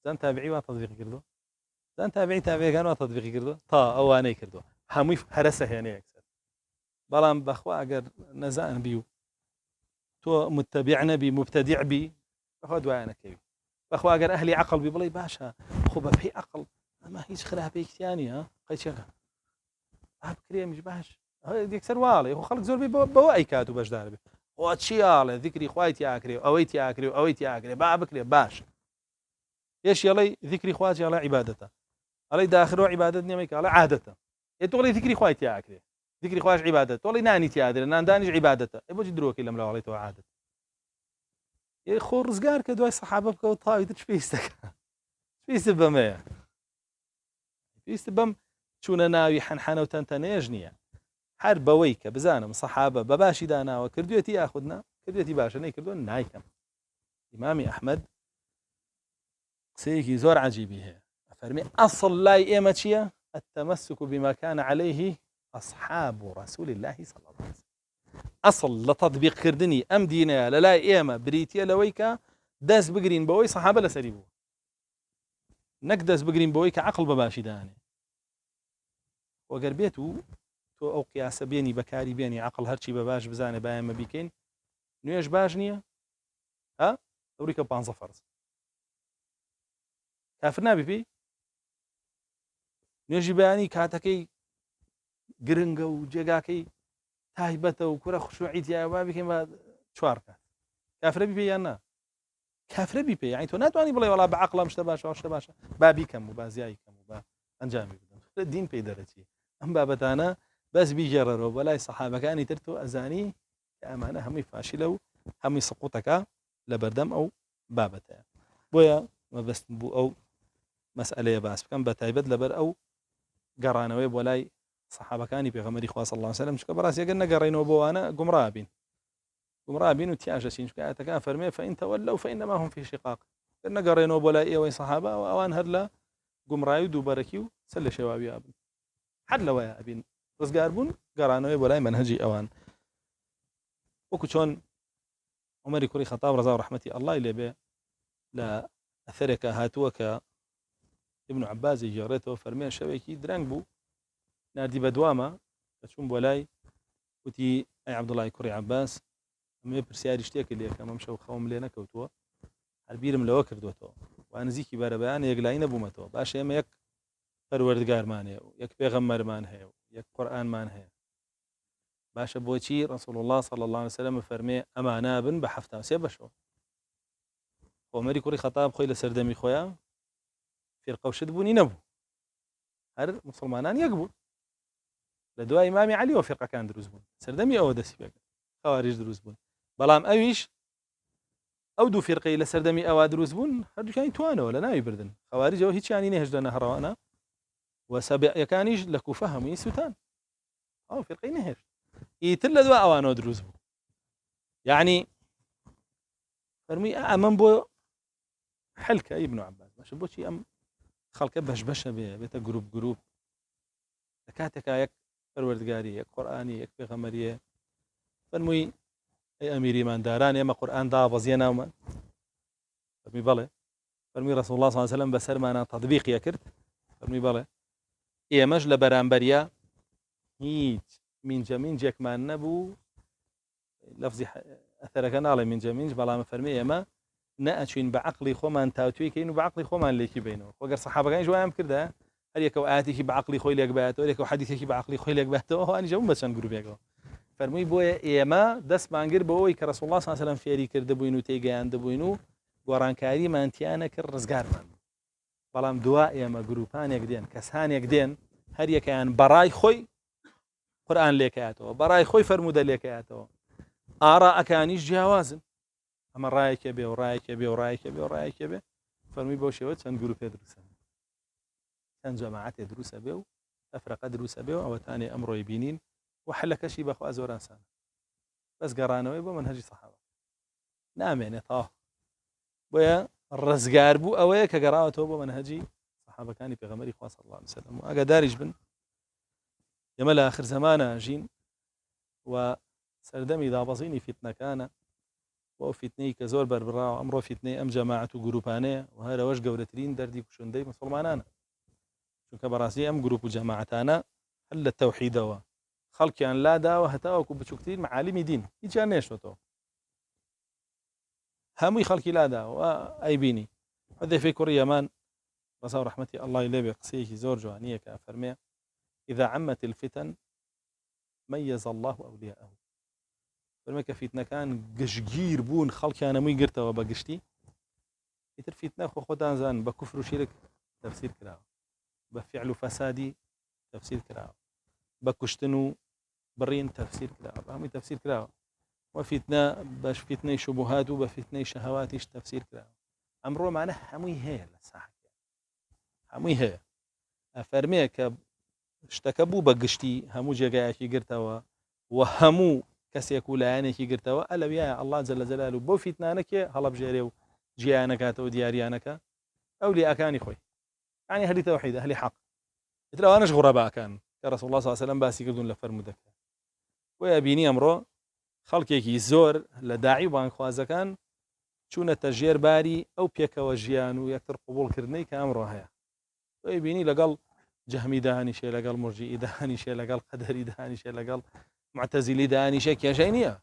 زان تابعی وا تەطبیق کردو زان تابعی تابعیەکان وا تەطبیقی کردو تا ئەوانەی کردو هەمووی هەرەسە هێنە یەکسەر بەڵام بەخوا ئەگەر نەزان بی و تۆ متتەبیع نەبی مبتەدیع بی بەخوا دوایانەکەوی بەخوا ئەگەر ئەهلی عەقڵ بی بڵێ باشە خۆ بەپێی عەقڵ ئەمە هیچ خراپەیەکیان نییە قەیچەکە بکرێمیش باش یەکسەر واڵێ خەڵک زۆربەی بەوە ئەیکات و بەشدار بێ ئەوە چیاڵێ ذیکری خوای تیاکرێ و ئەوەی تیاکرێ و ئەوەی تیاکرێ با بکرێ باش یەش یەڵێ ذیکری خوا جێڵە عیبادەتە ئەڵێ داخلەوە عیبادەت نیەمەی کاڵە عادەتە تۆڵی ذیکری خوای تیاکرێ ذیکری خوش عیبادەت تۆڵی نانی تیادرێ ناندانیش عیبادەتە بۆچی درۆکەی لەم لاوەڵێتەوە عادەت خۆ ڕزگار کە دوای سەحابە بکەوت تاوی تر پێویستەکە پێویستە بەمەیە پێویستە بەم چوونە ناوی حەنحەنە و تەنتەنەیەش نییە هەر بەوەی کە بزانم سەحابە بە باشی داناوە کردوێتی یاخودنا کردوێتی باشە نەیکردووە نایکەم ئیمامی ئەحمەد قسەیەکی زۆر عەجیبی هەیە ئەفەرمێ ئەسڵ لای ئێمە چییە التمسك بما كان عليه أصحاب رسول الله صلى الله عليه وسلم أصل لتطبيق كردني أم دينا للا إيما بريتيا لويكا داس بقرين بوي صحابة لسريبو نقدس بقرين بويكا عقل بباشي داني وقربيتو تو أو قياس بيني بكاري بيني عقل هرشي بباش بزاني بايا ما بيكين نويش باجنية ها أوريكا بانزا فرز كافر نابي بي نوێژی بەیانی کاتەکەی گرنگە و جێگاکەی تایبەتە و کورە خوشوعی تیاوا بکەین بە چوار کات کافرە بیپێ یان نا کافرە بیپێ یعنی تۆ ناتوانانی بڵێ وەڵا بە عەقڵم شتە باشە شتە باشە با بیکەم و با زیایی کەم و با ئەنجامی بدەم دین پێی دەرەچی ئەم بابەتانە بەس بیژێڕەرەوە بەلای سەحابەکانی تر تۆ ئەزانی کە ئەمانە هەمووی فاشیلە و هەمووی سقوتەکە لە بەردەم ئەو بابەتەیە بۆیە مەبەستم بوو ئەو مەسئلەیە باس بکەم بە تایبەت لەبەر ئەو گەڕانەوەی بۆ لای سەحابەکانی پێغەمبەری خوا صلی الله علیه وسلم چکە بەڕاستی ئەگەر نەگەڕێنەوە بۆوانە گومڕابین و تیاژەچین چکە ئاەتەکان فەرمێ فەئین تەوەلەو فەئینەما هوم فی شقاق ئەگەر نەگەڕێنەوە بۆ لای ئێوەی سەحابە ئەوان هەر لە گومڕایی و دووبەرەکی و سەر لە شێواوی ئابن حەد لەوەیە ئەبین ڕزگار بوون گەڕانەوەی بۆ لای مەنهەجی ئەوان وەکو چۆن عومەری کوڕی خەتاب ڕەزا و ڕەحمەتی ئەڵڵای لێبێ لە ئەثەرێکە هاتووە کە ابن عباس جارته فرمي شويكي درنگ بو ناردي بدوامه بچون بولاي وتي اي عبد الله كوري عباس مي برسياري شتيك اللي كان مشو خوم لينا كوتو البيرم لو كردوتو وانا زيكي بار بيان يقلاين بومتو باش يم يك پروردگار مانه يك پیغمبر مانه يك قران مانه باش بوچي رسول الله صلى الله عليه وسلم فرمي امانه بن بحفتا سيبشو عمر كوري خطاب خوي لسردمي خويا فرقه وشد بوني نبو هر مسلمانان يقبل لدواء إمامي علي وفرقه كان دروز بون سردمي أو دسي بك خوارج دروز بون بلام أويش ئەو دوو فیرقەی لە سەردەمی ئەوا دروست بوون هەردووکانی توانەوە لە ناوی بردن خەواریجەوە هیچیانی نێهێشتە نەهڕەوانە و سەبیعیەکانیش لە کوفە هەمووی سوتان ئەو فیرقەی نەهێشت ئیتر لە دوای ئەوانەوە دروست بوو یعنی فەرمووی ئەمەم بۆ حەلکە ئیبن عەباس باشە بۆچی ئەم خەڵکە بەشبەشە بێتە گروپ لە کاتێکا یەک پەروەردگاری یەک قورئانی یەک پێغەمبەریە فەرمووی ئەی ئەمیری مانداران ئێمە قورئان دابەزیە ناومان فەرمووی بەڵێ فەرمووی ڕەسوڵ الله صلی الله علیه و سەلەم بەسەرمانە تەطبیقیە کرد فەرمووی بەڵێ ئێمەش لە بەرامبەریە هیچ مینجێکمان نەبوو لەفزی ئەثەرەکە ناڵێ مینج بەڵام فەرمی ئێمە نەئەچوین بە عەقڵی خۆمان تاوتوێکین و بە عەقڵی خۆمان لێکی بینەوە وەگەر سەحابەکانی جوایان کردە هەر یەکەو ئاەتێکی بە عەقڵی خۆی لێک بێتەوە هەر یەکەو حەدیثێکی بە عەقڵی خۆی لێک بێتەوە ئەوانی جەموو بە چەند گروپێکەوە فەرمووی بۆیە ئێمە دەستمان کرد بەوەی کە ڕەسوڵ الله صلی الله علیه و سەلەم فێری کردبووین و تێگەیاندبووین و گۆڕانکاریمانتیانە کرد ڕزگارمان بەڵام دوا ئێمە گروپانێک دێن کەسانێک دێن هەر یەکەیان بەڕای خۆی قورئان لێکایەتەوە بەڕای خۆی فەرموودە لێکایەتەوە ئاڕائەکانیش جیاوازن ئەمە ڕایەکێ بێ و ڕایەکێ بێ و ڕایەکێ بێ و ڕایەکێ بێ فەرمووی بەو شێوە چەند گروپێ دروستە چەند جەماعەتێ دروستە بێ و تەفرەقە دروستە بێ و ئەوەتانێ ئەمڕۆی بینین و حەلەکەشی بەخوا زۆر ئاسانە بەس گەڕانەوەی بۆ منهەجی سەحابە نامێنێت تاوە بۆیە ڕزگار بوو ئەوەیە کە گەڕاوەتەوە بۆ منهەجی سەحابەکانی پێغەمبەری خوا صلی الله علیه وسلم و ئاگاداریش بن ئێمە لە ئاخر زەمانە ژین و سەردەمی دابەزینی فیتنەکانە بۆ فیتنەی کە زۆر بەربڕاوە ئەمڕۆ فیتنەی ئەم جەماعەت و گروپانەیە و هەرەوەش گەورەترین دەردی کوشندەی مسڵمانانە چونکە بەڕاستی ئەم گروپ و جەماعەتانە هەر لە تەوحیدەوە خەڵکیان لاداوە هەتاوەکو بچووکترین معالمی دین هیچیان نێشتەوە هەمووی خەڵکی لاداوە ئەیبینی حودەیفەی کوڕی یەمان ڕەسا و ڕەحمەتی ئەڵڵای لێبێ قسەیەکی زۆر جوانیە کە فەرمێ إذا عمت الفتن ميز الله أولياءه فەرمێ کە فیتنەکان گشتگیر بوون خەڵکیان هەمووی گرتەوە بە گشتی ئیتر فیتنە خۆتان زان بە کوفر و شیرک تەفسیر کراوە بە فعل و فەسادی تەفسیر کراوە بە کوشتن و بڕین تەفسیر کراوە بە هەمووی تەفسیر کراوە و فیتنە بەش فیتنەی شوبهات و بە فیتنەی شەهەواتیش تەفسیر کراوە ئەمڕۆمانە هەمووی هەیە لە ساحەکە هەمووی هەیە ئەفەرمێ کە شتەکە بوو بە گشتی هەموو جێگایەکی گرتەوە و هەموو کەسێک و لایەنێکی گرتەوە ئەلەویایە ئەڵڵا جەلە جەلالوو بۆ فیتنانەکێ هەڵەبژێرێ و جیانەکاتەوە دیاریانەکە ئەولیاکانی خۆی یعنی هەلی تەوحید هەلی حەق ئیتر ئەوانەش غوڕەباکان کە ڕەسوڵ الله صلی الله علیه و سەلەم باسی کردوون لە فەرموودەکە بۆیە بینی ئەمڕۆ خەڵکێکی زۆر لە داعی و بانگخوازەکان چوونەتە ژێرباری ئەو پێکەوە ژیان و یەکتر قبوڵکردنەی کە ئەمڕۆ هەیە بۆیە بینی لەگەڵ جەهمی داهانیشێ لەگەڵ موڕجیئی داهانیشێ لەگەڵ قەدەری داهانیشێ لەگەڵ معتەزیلی داهانیشێ کێشەی نییە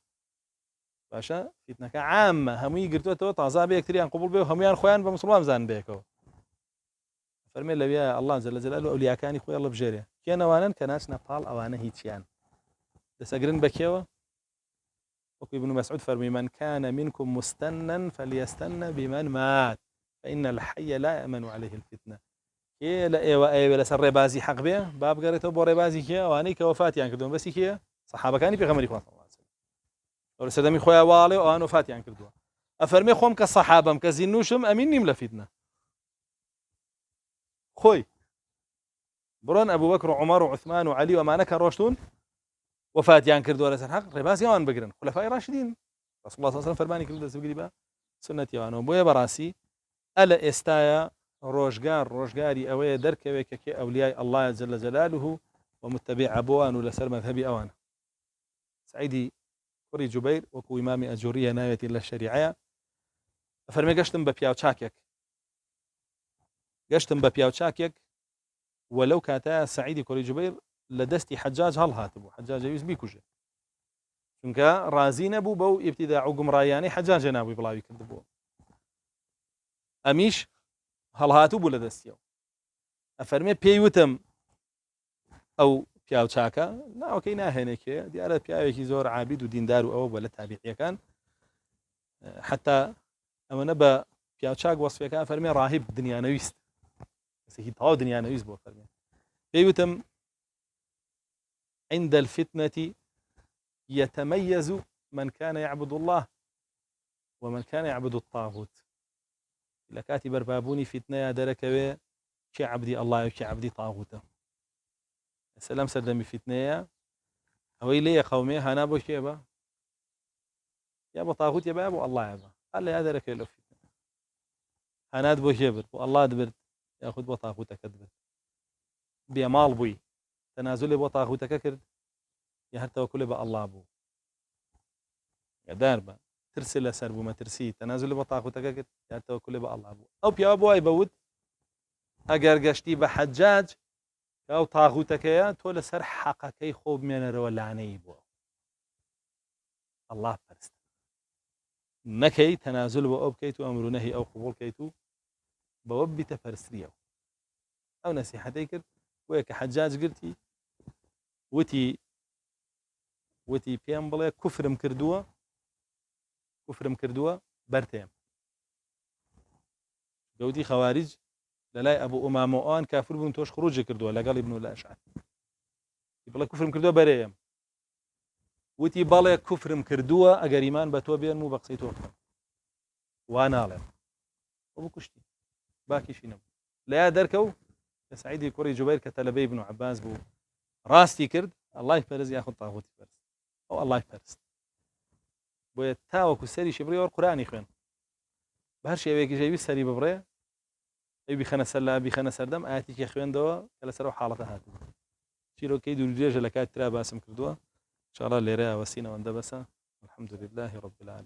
باشە فیتنەکە عامە هەمووی گرتوێتەوە تازا بە یەکتریان قبوڵ بێ و هەمویان خۆیان بە موسڵمان بزانن بێکەوە فەرمێ لەویایە ئەڵڵا جەلە جەلالوو ئەولیاکانی خۆی هەڵەبژێرێ کێنەوانن کە ناچنە پاڵ ئەوانە هیچیان دەسەگرن بەکێوە وەکو ابن مسعود فەرمی من كان منكم مستنا فليستن بمن مات فإن الحي لا يأمن عليه الفتنة کێ لە ئێوە لەسەر ڕێبازی حەق بێ با بگەڕێتەوە بۆ ڕێبازی کێ ئەوانەی کە وەفاتیان کردوون بەسی کێ سەحابەکانی پێغەمبەری خوا صلی الله علیه و سەلەم ئەو سەردەمی خۆیان واڵێ ئەوان وەفاتیان کردووە ئەفەرمێ خۆم کە سەحابەم کە زیندوشم ئەمین نیم لە فیتنە خۆی بڕۆن ئەبوو بەکر و عومەر و عوثمان و عەلی و ئەمانە کە ڕۆشتون وەفاتیان کردووە لەسەر حەق ڕێبازیان بگرن خولەفای راشدین ڕەسوڵ الله صلی الله علیه و سەلەم فەرمانی کردو دەستبگری بە سنەتیەوانەوە بۆیە بەڕاستی ئەلە ئێستایە ڕۆژگاری ئەوەیە دەرکەوێت کە کێ ئەولیای ئەڵڵایە جەلە جەلالوه و متەبیعە بۆوان و لەسەر مەذهەبی ئەوانە سعیدی کوڕی جوبەیر وەکو ئیمامی ئەجووریە ناوێتی لە شەریعەیە فەرمێ گەشتم بە پیاوچاکێک وەلەو کاتایە سعیدی کوڕی جوبەیر لە دەستی حەجاج هەڵهاتبوو حەجاج ئەویست بیکوژێ چونکە ڕازی نەبوو بەو ئیبتیداع و گومڕاییانەی حەجاجە نابووی بڵاوی کردبووە ئەمیش هەڵهاتوو بوو لە دەستیەوە ئەفەرمێ پێی وتم ئەو پیاوچاکە ناوەکەی ناهێنێکێ دیارە پیاوێکی زۆر عابید و دیندار و ئەوە بۆ لە تابعیەکان حتا ئەمەنە بە پیاوچاک وەسفەکە فەرمێ ڕاهب دنیانەویست کەسێکی تەواو دنیانەویست بۆ فەرمێ پێی وتم عند الفتنة يتميز من كان يعبد الله ومن كان يعبد الطاغوت لكاتي بربابوني فتنة دركوي شي عبدي الله وشي عبدي طاغوته السلام سردمي فتنة هوي لي قومي هنا بو شيبه يا ابو طاغوت يا ابو الله يا قال لي هذا رك له فتنة هناد بو شبر والله دبرت ياخذ بو طاغوتك دبرت بيمال بوي تنازل بو طاغوتك كرد يا هر توكل بو الله بو يا داربه ترسل سربو ما ترسي تنازل بو طاغوتك كرد يا هر توكل بو الله بو او بيا ابو اي بود اگر گشتي بحجاج او طاغوتك يا تول سر حقك خوب من رولاني بو الله فرست نكي تنازل بو بكيتو امر نهي او قبول كيتو بوبي تفرسريو او نصيحتي كرد ويك حجاج قلتي وتي بيان بڵێ کوفرم کردووە بەرتێم گەوتی خەواریج لەلای ئەبوو ئومامە ئەوان کافر بوون تۆش خروج کردووە لەگەڵ ئیبن الئەشعەر بڵێ کوفرم کردووە بەرێم وتی بەڵێ کوفرم کردووە ئەگەر ئیمان بە تۆ بێن و بە قسەی تۆ بکەم وا ناڵێم ئەو بکوشتی باکیشی نەبوو لەیا دەرکەو کە سەعیدی کوڕی جوبەیر کە تەلەبەی ابن عەباس بوو ڕاستی کرد ئەڵڵای پەرست یاخود تاغوتی پەرست ئەو ئەڵڵای پەرست بۆیە تاوەکو سەریشی بڕێ وەر قورئانی خوێن بە هەر شێوەیەکی ویست سەری ببڕێ ئەی بیخەنە سەر لا بیخەنە سەردەم ئاەتێکی خوێندەوە کە لەسەر ئەو حاڵەتە هاتووە چیرۆکەی دوور درێژە لە کات ترا باسم کردووە انشاءالله لێرە وەسینەوەندە بەسە الحەمدولله رب العالمین